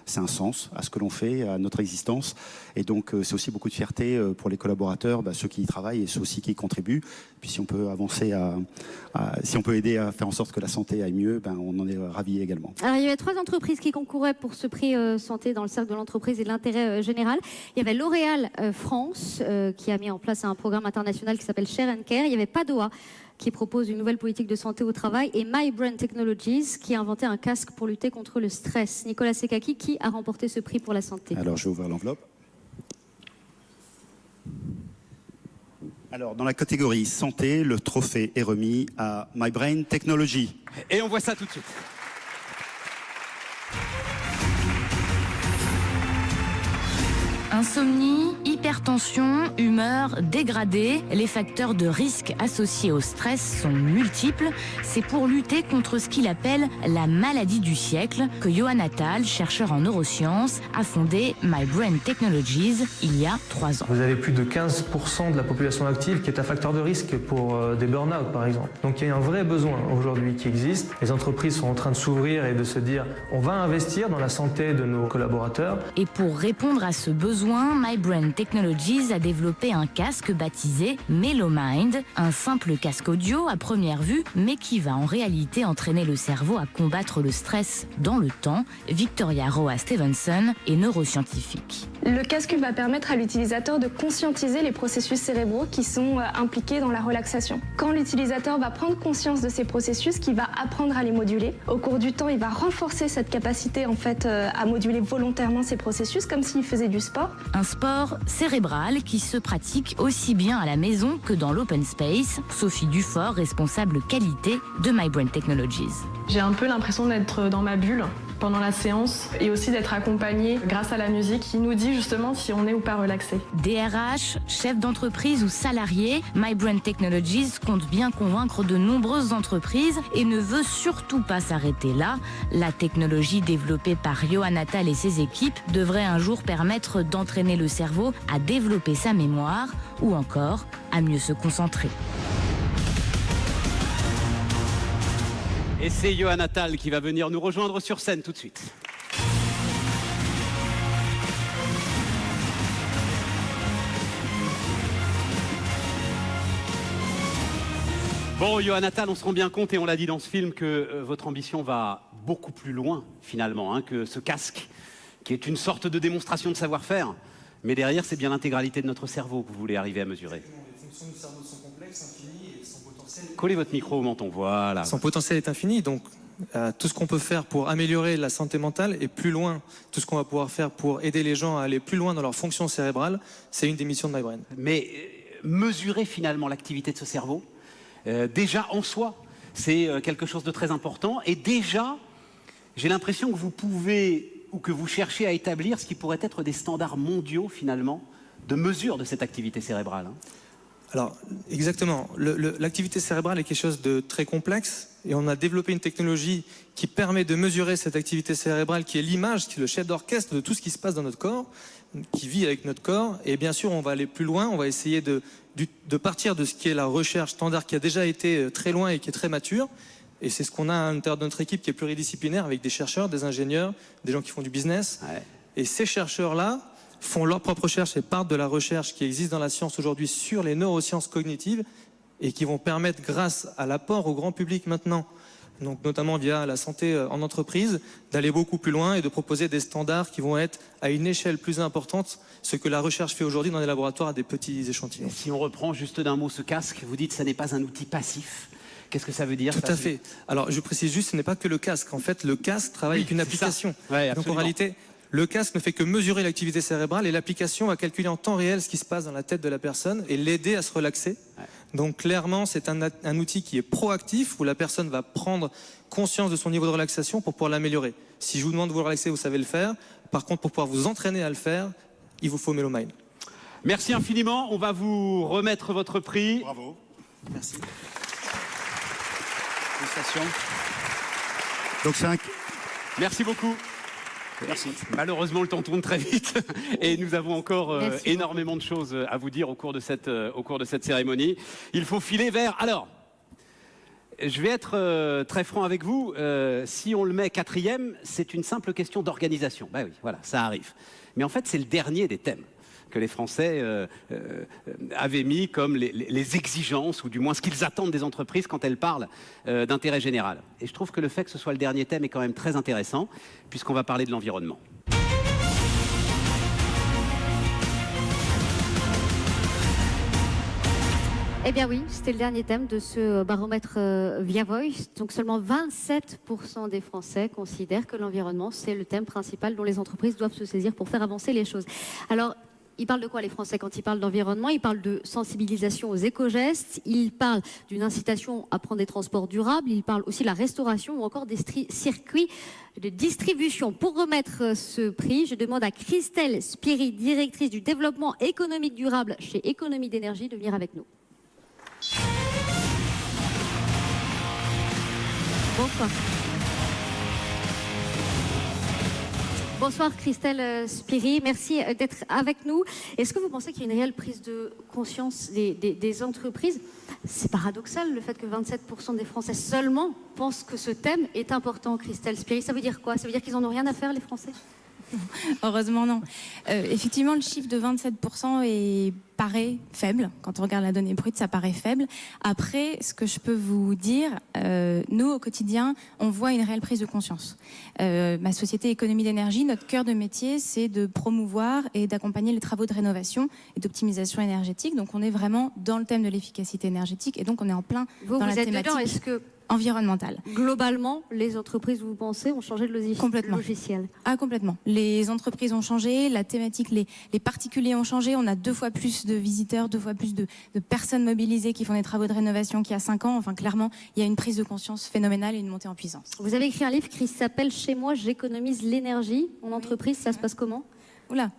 c'est un sens à ce que l'on fait, à notre existence. Et donc c'est aussi beaucoup de fierté pour les collaborateurs, ceux qui y travaillent et ceux aussi qui y contribuent. Puis si on peut avancer si on peut aider à faire en sorte que la santé aille mieux, on en est ravis également. Alors il y avait 3 entreprises qui concouraient pour ce prix santé dans le cercle de l'entreprise et de l'intérêt général. Il y avait L'Oréal France qui a mis en place un programme international qui s'appelle Share and Care. Il y avait Padoa qui propose une nouvelle politique de santé au travail, et MyBrain Technologies, qui a inventé un casque pour lutter contre le stress. Nicolas Sekaki, qui a remporté ce prix pour la santé? Alors, je vais ouvrir l'enveloppe. Alors, dans la catégorie santé, le trophée est remis à MyBrain Technologies. Et on voit ça tout de suite. Insomnie, hypertension, humeur dégradée, les facteurs de risque associés au stress sont multiples. C'est pour lutter contre ce qu'il appelle la maladie du siècle que Johan Attal, chercheur en neurosciences, a fondé MyBrain Technologies il y a 3 ans. Vous avez plus de 15% de la population active qui est un facteur de risque pour des burn-out par exemple. Donc il y a un vrai besoin aujourd'hui qui existe. Les entreprises sont en train de s'ouvrir et de se dire on va investir dans la santé de nos collaborateurs. Et pour répondre à ce besoin, MyBrain Technologies a développé un casque baptisé MeloMind, un simple casque audio à première vue, mais qui va en réalité entraîner le cerveau à combattre le stress dans le temps. Victoria Roa Stevenson est neuroscientifique. Le casque va permettre à l'utilisateur de conscientiser les processus cérébraux qui sont impliqués dans la relaxation. Quand l'utilisateur va prendre conscience de ces processus, qu'il va apprendre à les moduler, au cours du temps, il va renforcer cette capacité en fait à moduler volontairement ces processus comme s'il faisait du sport. Un sport cérébral qui se pratique aussi bien à la maison que dans l'open space. Sophie Dufort, responsable qualité de MyBrain Technologies. J'ai un peu l'impression d'être dans ma bulle pendant la séance et aussi d'être accompagnée grâce à la musique qui nous dit justement si on est ou pas relaxé. DRH, chef d'entreprise ou salarié, MyBrain Technologies compte bien convaincre de nombreuses entreprises et ne veut surtout pas s'arrêter là. La technologie développée par Johan Attal et ses équipes devrait un jour permettre d'entraîner le cerveau à développer sa mémoire ou encore à mieux se concentrer. Et c'est Johan Attal qui va venir nous rejoindre sur scène tout de suite. Bon, Johan Attal, on se rend bien compte, et on l'a dit dans ce film, que votre ambition va beaucoup plus loin, finalement, que ce casque, qui est une sorte de démonstration de savoir-faire. Mais derrière, c'est bien l'intégralité de notre cerveau que vous voulez arriver à mesurer. Les fonctions du cerveau sont complexes, infinies, et son potentiel... Collez votre micro au menton, voilà. Son potentiel est infini, donc tout ce qu'on peut faire pour améliorer la santé mentale est plus loin. Tout ce qu'on va pouvoir faire pour aider les gens à aller plus loin dans leur fonction cérébrale, c'est une des missions de MyBrain. Mais mesurer finalement l'activité de ce cerveau, déjà en soi, c'est quelque chose de très important. Et déjà, j'ai l'impression que vous pouvez, ou que vous cherchez à établir ce qui pourrait être des standards mondiaux finalement de mesure de cette activité cérébrale. Alors, exactement. L'activité cérébrale est quelque chose de très complexe et on a développé une technologie qui permet de mesurer cette activité cérébrale qui est l'image, qui est le chef d'orchestre de tout ce qui se passe dans notre corps, qui vit avec notre corps. Et bien sûr, on va aller plus loin, on va essayer de partir de ce qui est la recherche standard qui a déjà été très loin et qui est très mature Et c'est ce qu'on a à l'intérieur de notre équipe qui est pluridisciplinaire, avec des chercheurs, des ingénieurs, des gens qui font du business. Ouais. Et ces chercheurs-là font leur propre recherche et partent de la recherche qui existe dans la science aujourd'hui sur les neurosciences cognitives et qui vont permettre, grâce à l'apport au grand public maintenant, donc notamment via la santé en entreprise, d'aller beaucoup plus loin et de proposer des standards qui vont être à une échelle plus importante, ce que la recherche fait aujourd'hui dans les laboratoires à des petits échantillons. Et si on reprend juste d'un mot ce casque, vous dites que ça n'est pas un outil passif. Qu'est-ce que ça veut dire? Tout à fait. Alors je précise juste, ce n'est pas que le casque. En fait, le casque travaille avec une application. Ouais, donc en réalité, le casque ne fait que mesurer l'activité cérébrale et l'application va calculer en temps réel ce qui se passe dans la tête de la personne et l'aider à se relaxer. Ouais. Donc clairement, c'est un outil qui est proactif où la personne va prendre conscience de son niveau de relaxation pour pouvoir l'améliorer. Si je vous demande de vous relaxer, vous savez le faire. Par contre, pour pouvoir vous entraîner à le faire, il vous faut Melomind. Merci infiniment. On va vous remettre votre prix. Bravo. Merci. Donc Merci beaucoup. Merci. Malheureusement, le temps tourne très vite et nous avons encore énormément de choses à vous dire au cours de cette cérémonie. Il faut filer vers... Alors, je vais être très franc avec vous. Si on le met 4e, c'est une simple question d'organisation. Ben oui, voilà, ça arrive. Mais en fait, c'est le dernier des thèmes que les Français avaient mis comme les exigences, ou du moins ce qu'ils attendent des entreprises quand elles parlent d'intérêt général. Et je trouve que le fait que ce soit le dernier thème est quand même très intéressant, puisqu'on va parler de l'environnement. Eh bien oui, c'était le dernier thème de ce baromètre Via Voice. Donc seulement 27% des Français considèrent que l'environnement, c'est le thème principal dont les entreprises doivent se saisir pour faire avancer les choses. Alors, ils parlent de quoi les Français quand ils parlent d'environnement? Ils parlent de sensibilisation aux éco-gestes, ils parlent d'une incitation à prendre des transports durables, ils parlent aussi de la restauration ou encore des circuits de distribution. Pour remettre ce prix, je demande à Christelle Spiri, directrice du développement économique durable chez Économie d'énergie, de venir avec nous. Bonsoir. Bonsoir Christelle Spiri, merci d'être avec nous. Est-ce que vous pensez qu'il y a une réelle prise de conscience des entreprises? C'est paradoxal le fait que 27% des Français seulement pensent que ce thème est important, Christelle Spiri. Ça veut dire quoi? Ça veut dire qu'ils n'en ont rien à faire, les Français? Heureusement non. Effectivement, le chiffre de 27% paraît faible. Quand on regarde la donnée brute, ça paraît faible. Après, ce que je peux vous dire, nous, au quotidien, on voit une réelle prise de conscience. Ma société Économie d'énergie, notre cœur de métier, c'est de promouvoir et d'accompagner les travaux de rénovation et d'optimisation énergétique. Donc, on est vraiment dans le thème de l'efficacité énergétique et donc on est en plein dans la thématique. Est-ce que environnementale. Globalement, les entreprises, vous pensez, ont changé de logiciel? Ah, complètement. Les entreprises ont changé, la thématique, les particuliers ont changé. On a 2 fois plus de visiteurs, 2 fois plus de personnes mobilisées qui font des travaux de rénovation qu'il y a 5 ans. Enfin, clairement, il y a une prise de conscience phénoménale et une montée en puissance. Vous avez écrit un livre qui s'appelle « Chez moi, j'économise l'énergie ». En entreprise, ça se passe comment? Oula.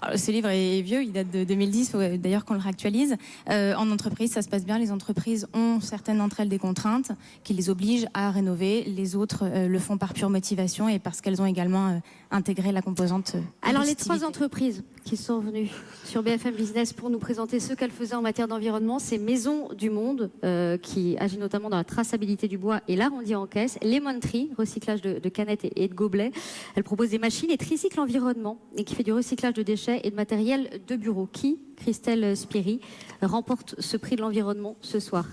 Alors, ce livre est vieux, il date de 2010, il faut d'ailleurs qu'on le réactualise. En entreprise, ça se passe bien. Les entreprises ont certaines d'entre elles des contraintes qui les obligent à rénover. Les autres le font par pure motivation et parce qu'elles ont également intégré la composante. Alors les 3 entreprises qui sont venues sur BFM Business pour nous présenter ce qu'elles faisaient en matière d'environnement, c'est Maison du Monde, qui agit notamment dans la traçabilité du bois et l'arrondi en caisse. Lemon Tree, recyclage de canettes et de gobelets. Elle propose des machines et Tricycle Environnement, et qui fait du recyclage de déchets et de matériel de bureau. Qui, Christelle Spiri, remporte ce prix de l'environnement ce soir?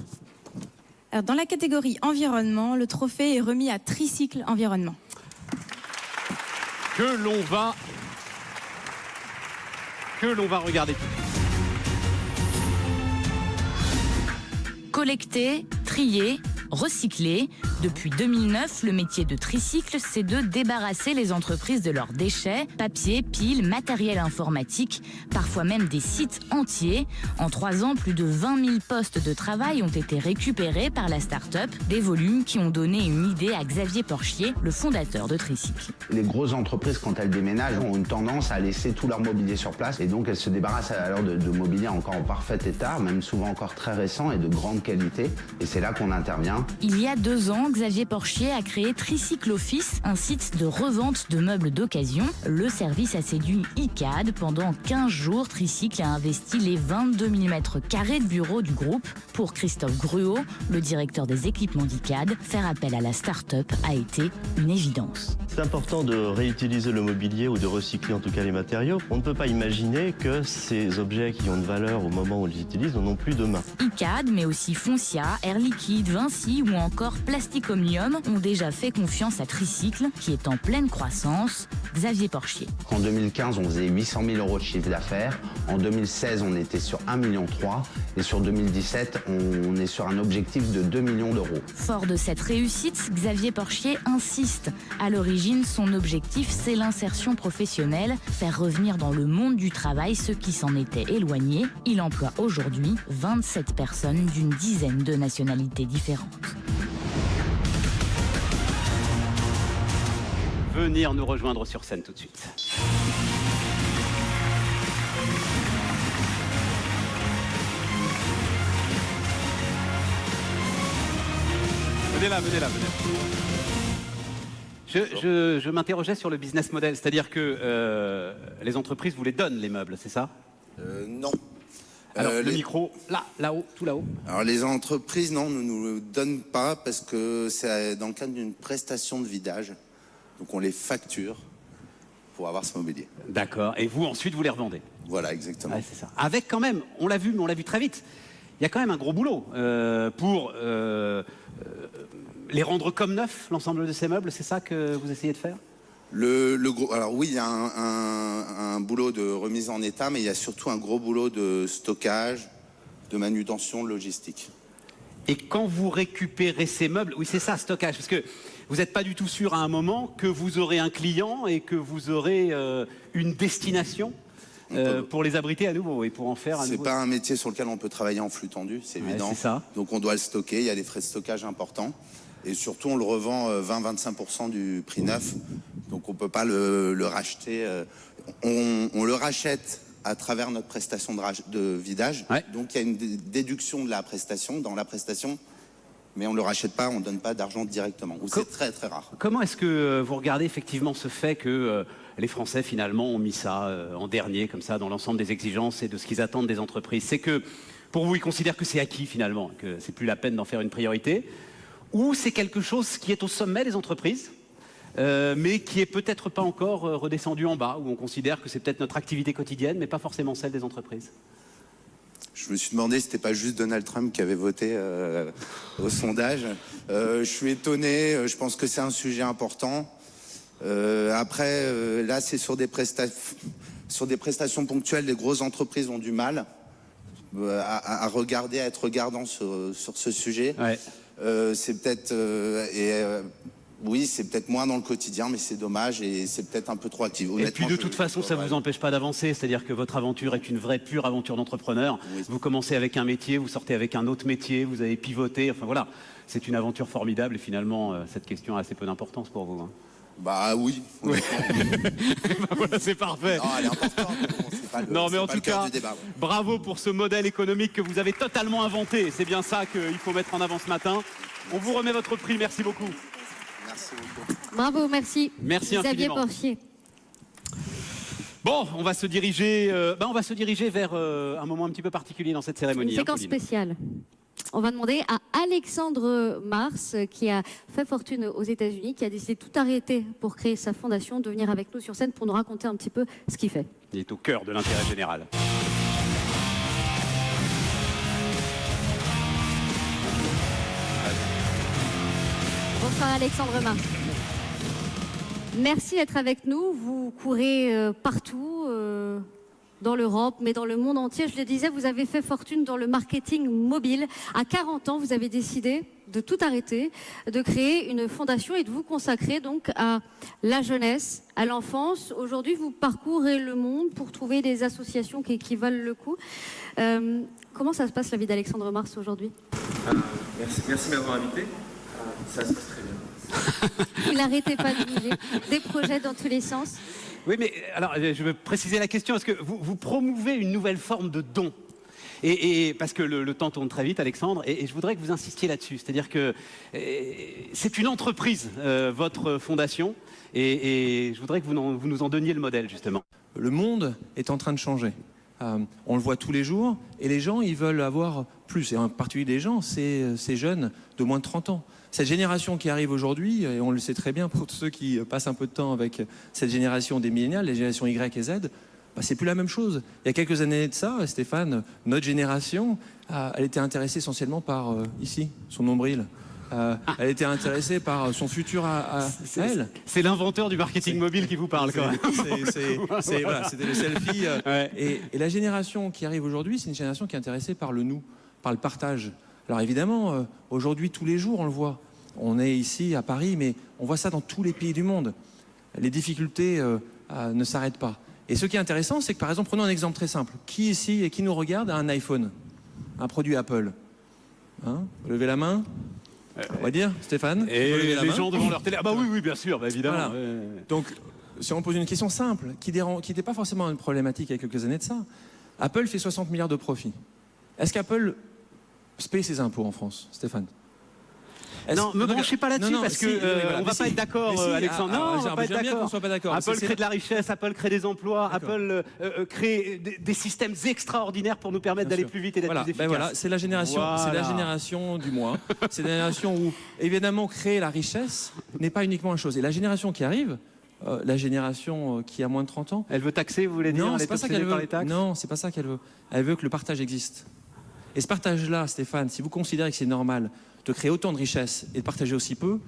Alors, dans la catégorie environnement, le trophée est remis à Tricycle Environnement. Que l'on va regarder tout de suite. Collecter, trier, recycler. Depuis 2009, le métier de tricycle, c'est de débarrasser les entreprises de leurs déchets, papier, piles, matériel informatique, parfois même des sites entiers. En 3 ans, plus de 20 000 postes de travail ont été récupérés par la start-up, des volumes qui ont donné une idée à Xavier Porchier, le fondateur de Tricycle. Les grosses entreprises, quand elles déménagent, ont une tendance à laisser tout leur mobilier sur place et donc elles se débarrassent alors de mobilier encore en parfait état, même souvent encore très récent et de grande qualité. Et c'est là qu'on intervient. Il y a 2 ans, ans, Xavier Porchier a créé Tricycle Office, un site de revente de meubles d'occasion. Le service a séduit ICAD. Pendant 15 jours, Tricycle a investi les 22 000 m² de bureaux du groupe. Pour Christophe Gruot, le directeur des équipements d'ICAD, faire appel à la start-up a été une évidence. C'est important de réutiliser le mobilier ou de recycler en tout cas les matériaux. On ne peut pas imaginer que ces objets qui ont de valeur au moment où on les utilise n'en ont plus demain. ICAD, mais aussi Foncia, Air Liquide, Vinci ou encore Plastic Omnium ont déjà fait confiance à Tricycle, qui est en pleine croissance. Xavier Porchier. En 2015, on faisait 800 000 € de chiffre d'affaires. En 2016, on était sur 1,3 million. Et sur 2017, on est sur un objectif de 2 millions d'euros. Fort de cette réussite, Xavier Porchier insiste. À l'origine, son objectif, c'est l'insertion professionnelle, faire revenir dans le monde du travail ceux qui s'en étaient éloignés. Il emploie aujourd'hui 27 personnes d'une dizaine de nationalités différentes. Venir nous rejoindre sur scène tout de suite. Venez là, venez là, venez là. Je m'interrogeais sur le business model, c'est-à-dire que les entreprises vous les donnent, les meubles, c'est ça? Non. Alors, le micro, là-haut, tout là-haut. Alors, les entreprises, non, ne nous le donnent pas parce que c'est dans le cadre d'une prestation de vidage. Donc, on les facture pour avoir ce mobilier. D'accord. Et vous, ensuite, vous les revendez? Voilà, exactement. Ouais, c'est ça. Avec quand même, on l'a vu, mais on l'a vu très vite, il y a quand même un gros boulot pour les rendre comme neufs, l'ensemble de ces meubles. C'est ça que vous essayez de faire? Alors oui, il y a un boulot de remise en état, mais il y a surtout un gros boulot de stockage, de manutention, de logistique. Et quand vous récupérez ces meubles, oui c'est ça, stockage, parce que vous n'êtes pas du tout sûr à un moment que vous aurez un client et que vous aurez une destination pour les abriter à nouveau et pour en faire à nouveau. C'est pas un métier sur lequel on peut travailler en flux tendu, c'est évident. C'est ça. Donc on doit le stocker, il y a des frais de stockage importants. Et surtout, on le revend 20-25% du prix neuf. Donc, on ne peut pas le racheter. On le rachète à travers notre prestation de vidage. Ouais. Donc, il y a une déduction de la prestation, dans la prestation. Mais on ne le rachète pas, on ne donne pas d'argent directement. C'est très, très rare. Comment est-ce que vous regardez effectivement ce fait que les Français, finalement, ont mis ça en dernier, comme ça, dans l'ensemble des exigences et de ce qu'ils attendent des entreprises? C'est que, pour vous, ils considèrent que c'est acquis, finalement, que c'est plus la peine d'en faire une priorité? Ou c'est quelque chose qui est au sommet des entreprises, mais qui est peut-être pas encore redescendu en bas, où on considère que c'est peut-être notre activité quotidienne, mais pas forcément celle des entreprises? Je me suis demandé si c'était pas juste Donald Trump qui avait voté au sondage. Je suis étonné, je pense que c'est un sujet important. Après, là, c'est sur des prestations ponctuelles, les grosses entreprises ont du mal à regarder, à être regardants sur ce sujet. Ouais. C'est peut-être oui, c'est peut-être moins dans le quotidien, mais c'est dommage et c'est peut-être un peu trop actif. Et puis de toute façon, ça ne vous empêche pas d'avancer, c'est-à-dire que votre aventure est une vraie pure aventure d'entrepreneur. Oui. Vous commencez avec un métier, vous sortez avec un autre métier, vous avez pivoté, enfin voilà, c'est une aventure formidable et finalement, cette question a assez peu d'importance pour vous. Hein. Bah oui. Bah voilà, c'est parfait. Non, elle est importante. Non, mais en tout cas, bravo pour ce modèle économique que vous avez totalement inventé. C'est bien ça qu'il faut mettre en avant ce matin. On vous remet votre prix. Merci beaucoup. Merci beaucoup. Bravo, merci. Merci Xavier infiniment. Porchier. Bon, on va se diriger vers un moment un petit peu particulier dans cette cérémonie. Une séquence spéciale. On va demander à Alexandre Mars, qui a fait fortune aux États-Unis, qui a décidé de tout arrêter pour créer sa fondation, de venir avec nous sur scène pour nous raconter un petit peu ce qu'il fait. Il est au cœur de l'intérêt général. Bonsoir Alexandre Mars. Merci d'être avec nous. Vous courez partout, dans l'Europe, mais dans le monde entier. Je le disais, vous avez fait fortune dans le marketing mobile. À 40 ans, vous avez décidé de tout arrêter, de créer une fondation et de vous consacrer donc à la jeunesse, à l'enfance. Aujourd'hui, vous parcourez le monde pour trouver des associations qui valent le coup. Comment ça se passe la vie d'Alexandre Mars aujourd'hui? Merci de m'avoir invité. Ça se passe très bien. Vous n'arrêtez pas de bouger, des projets dans tous les sens. Oui, mais alors, je veux préciser la question. Est-ce que vous promouvez une nouvelle forme de don? Et parce que le temps tourne très vite, Alexandre, et je voudrais que vous insistiez là-dessus. C'est-à-dire que c'est une entreprise, votre fondation, et je voudrais que vous nous en donniez le modèle, justement. Le monde est en train de changer. On le voit tous les jours, et les gens, ils veulent avoir plus. Et en particulier les gens, c'est ces jeunes de moins de 30 ans. Cette génération qui arrive aujourd'hui, et on le sait très bien pour tous ceux qui passent un peu de temps avec cette génération des millénials, les générations Y et Z, bah, c'est plus la même chose. Il y a quelques années de ça, Stéphane, notre génération, elle était intéressée essentiellement par, ici, son nombril. Elle était intéressée par son futur à elle. C'est l'inventeur du marketing mobile qui vous parle, quand même. Voilà, c'était le selfie. Et la génération qui arrive aujourd'hui, c'est une génération qui est intéressée par le nous, par le partage. Alors évidemment, aujourd'hui, tous les jours, on le voit. On est ici à Paris, mais on voit ça dans tous les pays du monde. Les difficultés ne s'arrêtent pas. Et ce qui est intéressant, c'est que par exemple, prenons un exemple très simple. Qui ici et qui nous regarde a un iPhone, un produit Apple? Levez la main. On va dire, Stéphane. Et les gens devant leur télé. Ah bah oui, bien sûr, bah évidemment. Voilà. Donc, si on pose une question simple, qui n'était pas forcément une problématique il y a quelques années de ça, Apple fait 60 milliards de profits. Est-ce qu'Apple paye ses impôts en France, Stéphane? Non, ne me branchez pas là-dessus parce que on va pas être d'accord, Alexandre. Non, on va pas être d'accord. Apple crée de la richesse, Apple crée des emplois, Apple crée des systèmes extraordinaires pour nous permettre d'aller plus vite et d'être plus efficaces. Voilà, c'est la génération du moi. C'est la génération où, évidemment, créer la richesse n'est pas uniquement une chose. Et la génération qui arrive, la génération qui a moins de 30 ans... Elle veut taxer, vous voulez dire? Non, c'est pas ça qu'elle veut. Non, c'est pas ça qu'elle veut. Elle veut que le partage existe. Et ce partage-là, Stéphane, si vous considérez que c'est normal de créer autant de richesses et de partager aussi peu,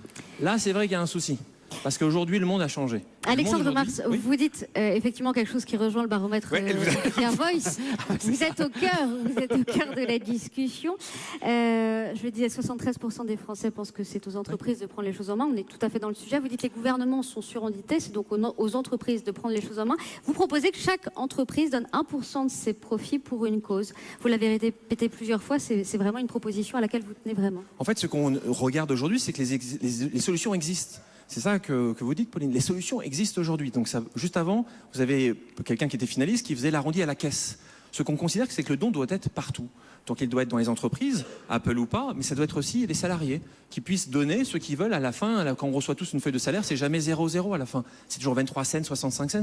là, c'est vrai qu'il y a un souci. Parce qu'aujourd'hui, le monde a changé. Alexandre Marx, vous dites effectivement quelque chose qui rejoint le baromètre Fair Voice. Vous êtes au cœur de la discussion. Je le disais, 73% des Français pensent que c'est aux entreprises de prendre les choses en main. On est tout à fait dans le sujet. Vous dites que les gouvernements sont surendeettés, c'est donc aux entreprises de prendre les choses en main. Vous proposez que chaque entreprise donne 1% de ses profits pour une cause. Vous l'avez répété plusieurs fois, c'est vraiment une proposition à laquelle vous tenez vraiment. En fait, ce qu'on regarde aujourd'hui, c'est que les solutions existent. C'est ça que vous dites, Pauline. Les solutions existent aujourd'hui. Donc ça, juste avant, vous avez quelqu'un qui était finaliste qui faisait l'arrondi à la caisse. Ce qu'on considère, c'est que le don doit être partout. Donc il doit être dans les entreprises, Apple ou pas, mais ça doit être aussi les salariés qui puissent donner ce qu'ils veulent à la fin. Quand on reçoit tous une feuille de salaire, c'est jamais 0,0 à la fin. C'est toujours 23 cents, 65 cents.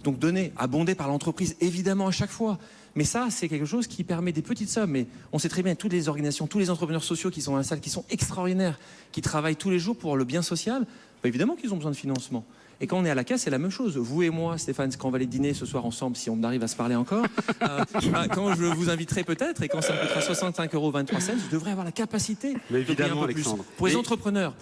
Donc donner, abondé par l'entreprise, évidemment à chaque fois. Mais ça, c'est quelque chose qui permet des petites sommes. Mais on sait très bien, toutes les organisations, tous les entrepreneurs sociaux qui sont dans la salle, qui sont extraordinaires, qui travaillent tous les jours pour le bien social, bah évidemment qu'ils ont besoin de financement. Et quand on est à la caisse, c'est la même chose. Vous et moi, Stéphane, quand on va aller dîner ce soir ensemble, si on arrive à se parler encore, quand je vous inviterai peut-être, et quand ça me coûtera 65,23 €, je devrais avoir la capacité. Mais évidemment, Alexandre. Pour les entrepreneurs,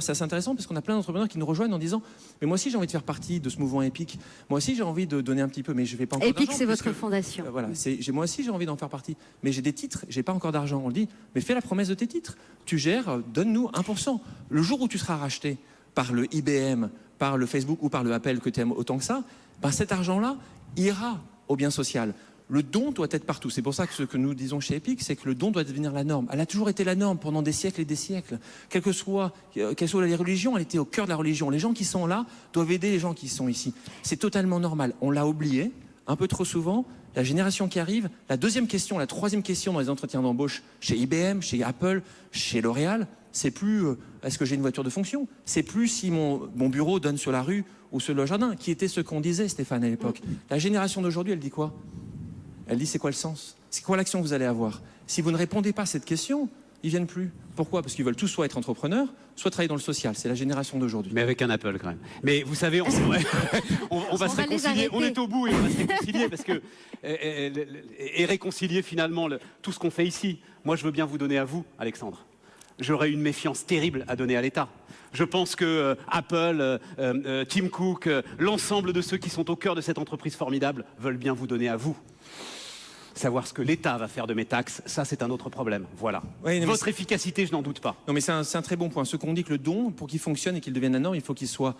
c'est assez intéressant parce qu'on a plein d'entrepreneurs qui nous rejoignent en disant « Mais moi aussi, j'ai envie de faire partie de ce mouvement EPIC. Moi aussi, j'ai envie de donner un petit peu, mais je ne vais pas encore EPIC, c'est votre fondation. Voilà, moi aussi, j'ai envie d'en faire partie. Mais j'ai des titres, j'ai pas encore d'argent. » On le dit « Mais fais la promesse de tes titres. Tu gères, donne-nous 1%. Le jour où tu seras racheté par le IBM, par le Facebook ou par le Apple que tu aimes autant que ça, ben cet argent-là ira au bien social. Le don doit être partout. C'est pour ça que ce que nous disons chez EPIC, c'est que le don doit devenir la norme. Elle a toujours été la norme pendant des siècles et des siècles. Quelles soient les religions, elle était au cœur de la religion. Les gens qui sont là doivent aider les gens qui sont ici. C'est totalement normal. On l'a oublié un peu trop souvent. La génération qui arrive, la deuxième question, la troisième question dans les entretiens d'embauche chez IBM, chez Apple, chez L'Oréal, c'est plus est-ce que j'ai une voiture de fonction, c'est plus si mon bureau donne sur la rue ou sur le jardin, qui était ce qu'on disait, Stéphane, à l'époque. La génération d'aujourd'hui, elle dit quoi? Elle dit c'est quoi le sens? C'est quoi l'action que vous allez avoir? Si vous ne répondez pas à cette question, ils viennent plus. Pourquoi? Parce qu'ils veulent tous soit être entrepreneurs, soit travailler dans le social. C'est la génération d'aujourd'hui. Mais avec un Apple quand même. Mais vous savez, on va se réconcilier. On est au bout et on va se réconcilier parce que et réconcilier finalement tout ce qu'on fait ici. Moi, je veux bien vous donner à vous, Alexandre. J'aurais une méfiance terrible à donner à l'État. Je pense que Apple, Tim Cook, l'ensemble de ceux qui sont au cœur de cette entreprise formidable veulent bien vous donner à vous. Savoir ce que l'État va faire de mes taxes, ça c'est un autre problème. Voilà. Oui, votre efficacité, je n'en doute pas. Non mais c'est un très bon point. Ce qu'on dit que le don, pour qu'il fonctionne et qu'il devienne la norme, il faut qu'il soit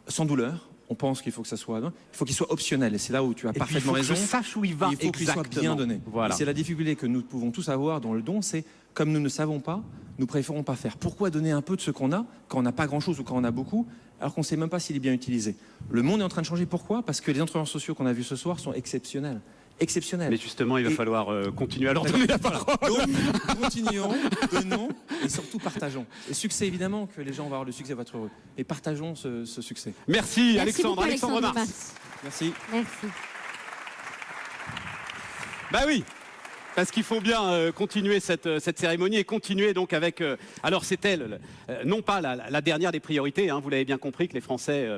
sans douleur. On pense qu'il faut que ça soit, il faut qu'il soit optionnel. Et c'est là où tu as parfaitement raison. Il faut que je sache où il va. Il faut qu'il soit bien donné. Voilà. C'est la difficulté que nous pouvons tous avoir dans le don, c'est comme nous ne savons pas, nous préférons pas faire. Pourquoi donner un peu de ce qu'on a quand on n'a pas grand-chose ou quand on a beaucoup, alors qu'on ne sait même pas s'il est bien utilisé? Le monde est en train de changer. Pourquoi? Parce que les entrepreneurs sociaux qu'on a vus ce soir sont exceptionnels. exceptionnels. Mais justement, il va falloir continuer à leur donner la parole. Donc, continuons, donnons et surtout partageons. Et succès, évidemment, que les gens vont avoir le succès, vont être heureux. Et partageons ce succès. Merci Alexandre. beaucoup, Alexandre Mars. Merci. Merci. Bah oui, parce qu'il faut bien continuer cette cérémonie et continuer donc avec... alors c'était non pas la dernière des priorités, hein, vous l'avez bien compris que les Français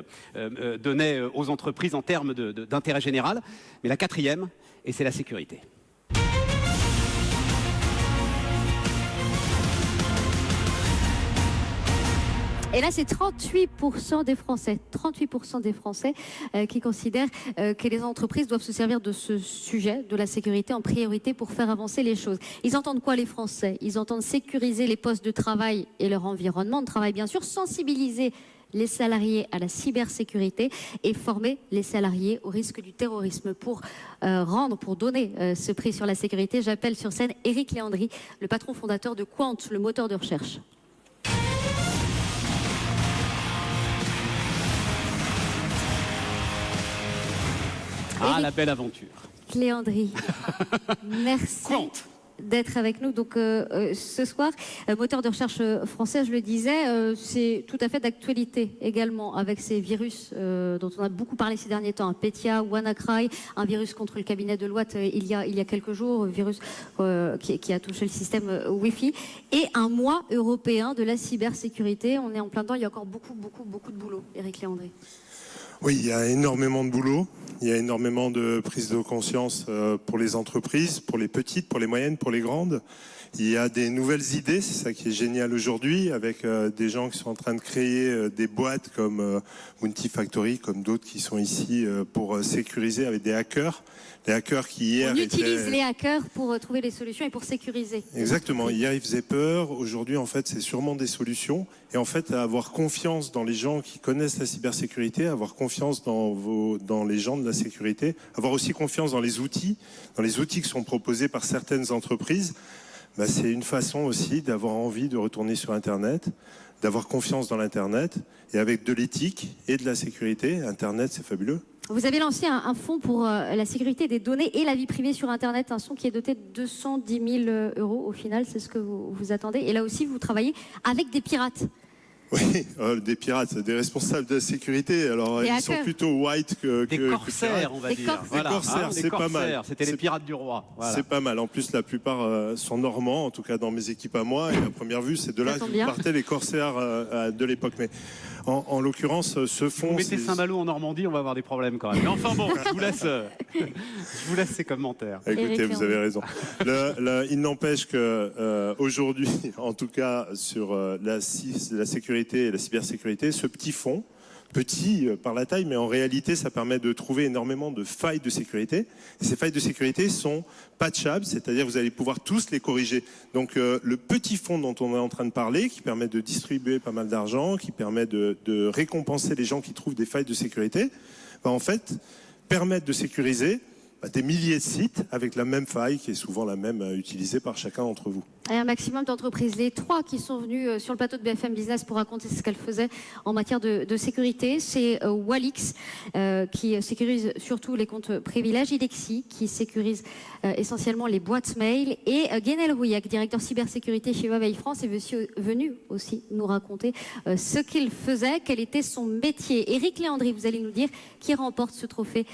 donnaient aux entreprises en termes d'intérêt général, mais la quatrième, et c'est la sécurité. Et là, c'est 38% des Français, 38% des Français qui considèrent que les entreprises doivent se servir de ce sujet, de la sécurité, en priorité pour faire avancer les choses. Ils entendent quoi, les Français? Ils entendent sécuriser les postes de travail et leur environnement de travail, bien sûr, sensibiliser les salariés à la cybersécurité et former les salariés au risque du terrorisme. Pour donner ce prix sur la sécurité, j'appelle sur scène Éric Léandri, le patron fondateur de Quant, le moteur de recherche. Ah, la belle aventure. Léandri, merci d'être avec nous. Donc, ce soir, moteur de recherche français, je le disais, c'est tout à fait d'actualité également avec ces virus dont on a beaucoup parlé ces derniers temps. Petya, WannaCry, un virus contre le cabinet de Deloitte il y a quelques jours, virus qui a touché le système Wi-Fi. Et un mois européen de la cybersécurité. On est en plein dedans, il y a encore beaucoup de boulot, Éric Léandri. Oui, il y a énormément de boulot, il y a énormément de prise de conscience pour les entreprises, pour les petites, pour les moyennes, pour les grandes. Il y a des nouvelles idées, c'est ça qui est génial aujourd'hui, avec des gens qui sont en train de créer des boîtes comme Bounty Factory, comme d'autres qui sont ici pour sécuriser avec des hackers. Les hackers qui hier on utilise les hackers pour trouver des solutions et pour sécuriser. Exactement. Hier, ils faisaient peur. Aujourd'hui, en fait, c'est sûrement des solutions. Et en fait, avoir confiance dans les gens qui connaissent la cybersécurité, avoir confiance dans les gens de la sécurité, avoir aussi confiance dans les outils qui sont proposés par certaines entreprises. Bah, c'est une façon aussi d'avoir envie de retourner sur Internet, d'avoir confiance dans l'Internet, et avec de l'éthique et de la sécurité. Internet, c'est fabuleux. Vous avez lancé un fonds pour la sécurité des données et la vie privée sur Internet, un fonds qui est doté de 210 000 € au final, c'est ce que vous attendez. Et là aussi, vous travaillez avec des pirates. Oui, des pirates, des responsables de la sécurité. Alors, ils sont plutôt white que des corsaires, on va dire. Des corsaires, c'est pas mal. C'était les pirates du roi. Voilà. C'est pas mal. En plus, la plupart sont normands, en tout cas dans mes équipes à moi. Et à première vue, c'est de là que partaient les corsaires de l'époque. Mais en l'occurrence, ce fonds... Vous mettez Saint-Malo en Normandie, on va avoir des problèmes quand même. Mais enfin bon, je vous laisse ces commentaires. Écoutez, vous avez raison. Il n'empêche que aujourd'hui, en tout cas sur la sécurité et la cybersécurité, ce petit fonds, petit par la taille, mais en réalité, ça permet de trouver énormément de failles de sécurité. Et ces failles de sécurité sont patchables, c'est-à-dire vous allez pouvoir tous les corriger. Donc le petit fonds dont on est en train de parler, qui permet de distribuer pas mal d'argent, qui permet de récompenser les gens qui trouvent des failles de sécurité, va en fait permettre de sécuriser des milliers de sites avec la même faille qui est souvent la même utilisée par chacun d'entre vous. Et un maximum d'entreprises. Les trois qui sont venus sur le plateau de BFM Business pour raconter ce qu'elles faisaient en matière de sécurité, c'est Walix qui sécurise surtout les comptes privilèges, Idexi qui sécurise essentiellement les boîtes mail, et Guénel Rouillac, directeur cybersécurité chez Huawei France, est venu aussi nous raconter ce qu'il faisait, quel était son métier. Éric Léandri, vous allez nous dire qui remporte ce trophée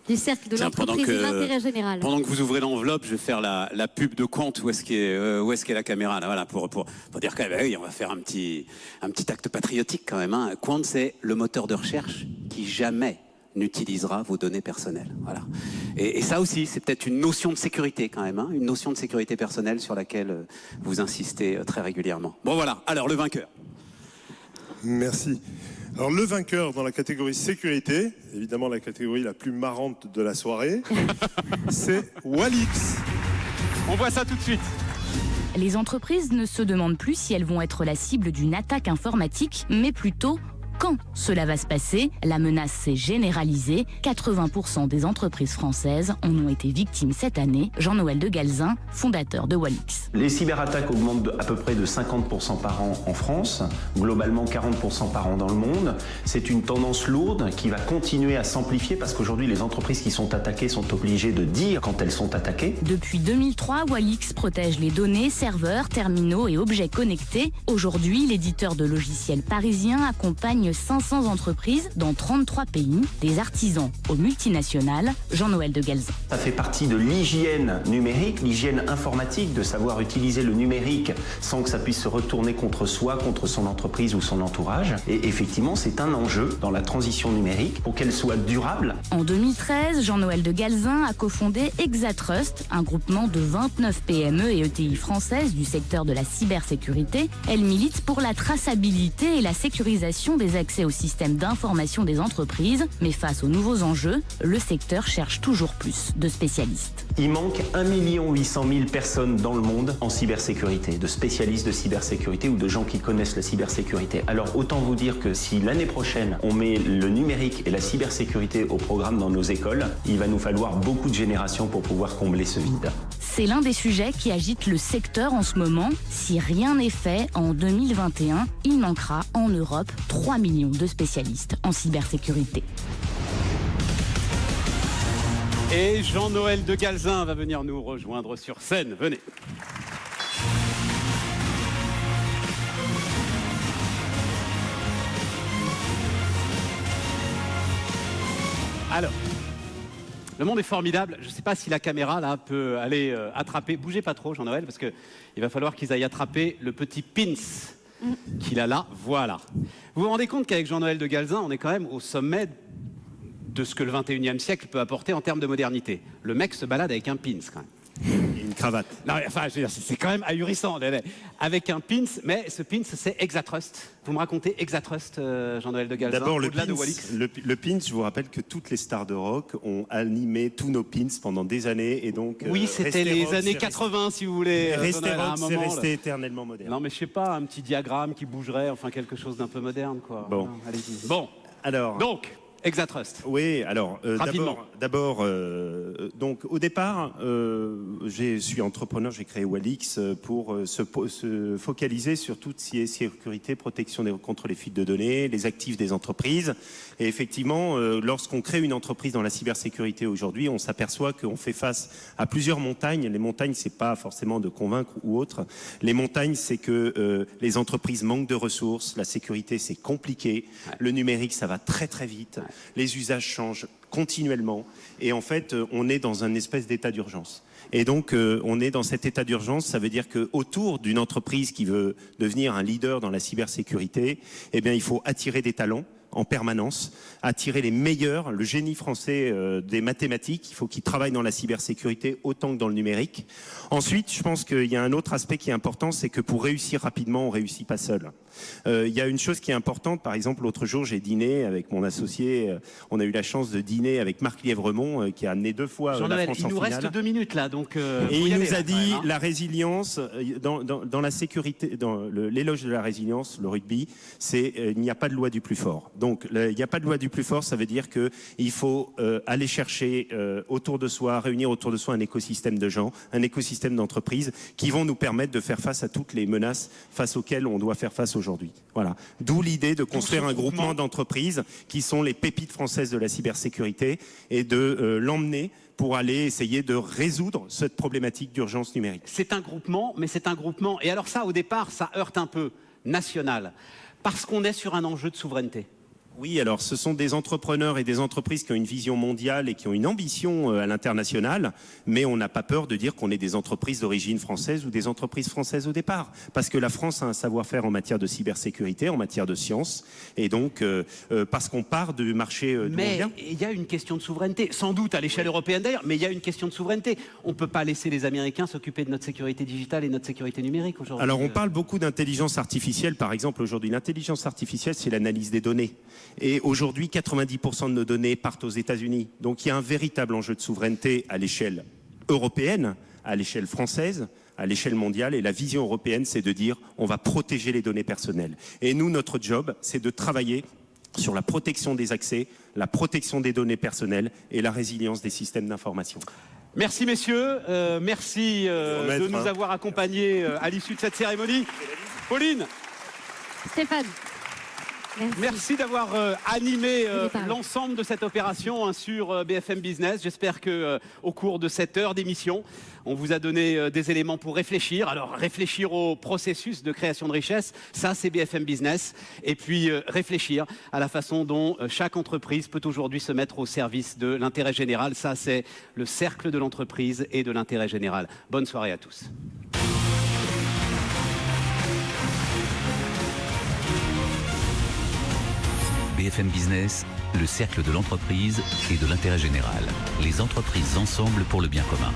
du cercle de l'entreprise et de l'intérêt général. Pendant que vous ouvrez l'enveloppe, je vais faire la pub de Quant. Où est-ce qu'est la caméra là, voilà, pour dire quand même, oui, on va faire un petit acte patriotique quand même. Hein. Quant, c'est le moteur de recherche qui jamais n'utilisera vos données personnelles. Voilà. Et ça aussi, c'est peut-être une notion de sécurité quand même, hein, une notion de sécurité personnelle sur laquelle vous insistez très régulièrement. Bon voilà, alors le vainqueur. Merci. Alors le vainqueur dans la catégorie sécurité, évidemment la catégorie la plus marrante de la soirée, c'est Walix. On voit ça tout de suite. Les entreprises ne se demandent plus si elles vont être la cible d'une attaque informatique, mais plutôt Quand cela va se passer? La menace s'est généralisée. 80% des entreprises françaises en ont été victimes cette année. Jean-Noël de Galzin, fondateur de Walix. Les cyberattaques augmentent à peu près de 50% par an en France, globalement 40% par an dans le monde. C'est une tendance lourde qui va continuer à s'amplifier parce qu'aujourd'hui les entreprises qui sont attaquées sont obligées de dire quand elles sont attaquées. Depuis 2003, Walix protège les données, serveurs, terminaux et objets connectés. Aujourd'hui, l'éditeur de logiciels parisien accompagne 500 entreprises dans 33 pays, des artisans aux multinationales. Jean-Noël de Galzin. Ça fait partie de l'hygiène numérique, l'hygiène informatique, de savoir utiliser le numérique sans que ça puisse se retourner contre soi, contre son entreprise ou son entourage. Et effectivement, c'est un enjeu dans la transition numérique pour qu'elle soit durable. En 2013, Jean-Noël de Galzin a cofondé Exatrust, un groupement de 29 PME et ETI françaises du secteur de la cybersécurité. Elle milite pour la traçabilité et la sécurisation des accès aux systèmes d'information des entreprises. Mais face aux nouveaux enjeux, le secteur cherche toujours plus de spécialistes. Il manque 1 800 000 personnes dans le monde en cybersécurité, de spécialistes de cybersécurité ou de gens qui connaissent la cybersécurité. Alors autant vous dire que si l'année prochaine on met le numérique et la cybersécurité au programme dans nos écoles, il va nous falloir beaucoup de générations pour pouvoir combler ce vide. C'est l'un des sujets qui agite le secteur en ce moment. Si rien n'est fait, en 2021, il manquera en Europe 3 millions de spécialistes en cybersécurité. Et Jean-Noël de Galzin va venir nous rejoindre sur scène. Venez. Alors, le monde est formidable. Je ne sais pas si la caméra là peut aller attraper. Bougez pas trop, Jean-Noël, parce qu'il va falloir qu'ils aillent attraper le petit pins qu'il a là. Voilà. Vous vous rendez compte qu'avec Jean-Noël de Galzin, on est quand même au sommet de ce que le 21e siècle peut apporter en termes de modernité. Le mec se balade avec un pins quand même. Et une cravate. Non, enfin, je veux dire, c'est quand même ahurissant. Avec un pins, mais ce pins, c'est Exatrust. Vous me racontez Exatrust, Jean-Noël de Galzin, D'abord, au-delà de Walix. le pins, je vous rappelle que toutes les stars de rock ont animé tous nos pins pendant des années. Et donc, oui, c'était les années 80, si vous voulez. Rester rock, c'est moment, resté éternellement moderne. Non, mais je sais pas, un petit diagramme qui bougerait, enfin quelque chose d'un peu moderne, quoi. Bon. Non, allez-y. Bon, alors... Donc, Exatrust. Oui, alors d'abord, donc au départ, je suis entrepreneur, j'ai créé Walix pour se focaliser sur toute sécurité, protection contre les fuites de données, les actifs des entreprises. Et effectivement, lorsqu'on crée une entreprise dans la cybersécurité aujourd'hui, on s'aperçoit qu'on fait face à plusieurs montagnes. Les montagnes, c'est pas forcément de convaincre ou autre. Les montagnes, c'est que les entreprises manquent de ressources, la sécurité, c'est compliqué, le numérique, ça va très très vite. Les usages changent continuellement et en fait on est dans un espèce d'état d'urgence. Et donc on est dans cet état d'urgence, ça veut dire qu'autour d'une entreprise qui veut devenir un leader dans la cybersécurité, eh bien il faut attirer des talents en permanence, attirer les meilleurs, le génie français des mathématiques, il faut qu'ils travaillent dans la cybersécurité autant que dans le numérique. Ensuite, je pense qu'il y a un autre aspect qui est important, c'est que pour réussir rapidement, on ne réussit pas seul. Il y a une chose qui est importante, par exemple, l'autre jour, j'ai dîné avec mon associé, on a eu la chance de dîner avec Marc Lièvremont, qui a amené 2 fois la France en finale. Il nous reste 2 minutes là, donc... et il nous a dit, la résilience, dans la sécurité, dans l'éloge de la résilience, le rugby, c'est il n'y a pas de loi du plus fort. Donc, il n'y a pas de loi du plus fort, ça veut dire qu'il faut aller chercher autour de soi, réunir autour de soi un écosystème de gens, un écosystème d'entreprises qui vont nous permettre de faire face à toutes les menaces face auxquelles on doit faire face aujourd'hui. Voilà. D'où l'idée de construire un groupement d'entreprises qui sont les pépites françaises de la cybersécurité et de l'emmener pour aller essayer de résoudre cette problématique d'urgence numérique. C'est un groupement, mais c'est un groupement. Et alors ça, au départ, ça heurte un peu, national, parce qu'on est sur un enjeu de souveraineté. Oui, alors ce sont des entrepreneurs et des entreprises qui ont une vision mondiale et qui ont une ambition à l'international, mais on n'a pas peur de dire qu'on est des entreprises d'origine française ou des entreprises françaises au départ, parce que la France a un savoir-faire en matière de cybersécurité, en matière de sciences, et donc parce qu'on part du marché mondial. Mais il y a une question de souveraineté, sans doute à l'échelle européenne d'ailleurs, mais il y a une question de souveraineté. On ne peut pas laisser les Américains s'occuper de notre sécurité digitale et notre sécurité numérique aujourd'hui. Alors on parle beaucoup d'intelligence artificielle, par exemple aujourd'hui. L'intelligence artificielle, c'est l'analyse des données. Et aujourd'hui, 90% de nos données partent aux États-Unis. Donc il y a un véritable enjeu de souveraineté à l'échelle européenne, à l'échelle française, à l'échelle mondiale. Et la vision européenne, c'est de dire on va protéger les données personnelles. Et nous, notre job, c'est de travailler sur la protection des accès, la protection des données personnelles et la résilience des systèmes d'information. Merci messieurs, merci de nous avoir accompagnés à l'issue de cette cérémonie. Pauline, Stéphane. merci d'avoir animé l'ensemble de cette opération sur BFM Business. J'espère que au cours de cette heure d'émission, on vous a donné des éléments pour réfléchir. Alors réfléchir au processus de création de richesse, ça c'est BFM Business. Et puis réfléchir à la façon dont chaque entreprise peut aujourd'hui se mettre au service de l'intérêt général. Ça c'est le cercle de l'entreprise et de l'intérêt général. Bonne soirée à tous. BFM Business, le cercle de l'entreprise et de l'intérêt général. Les entreprises ensemble pour le bien commun.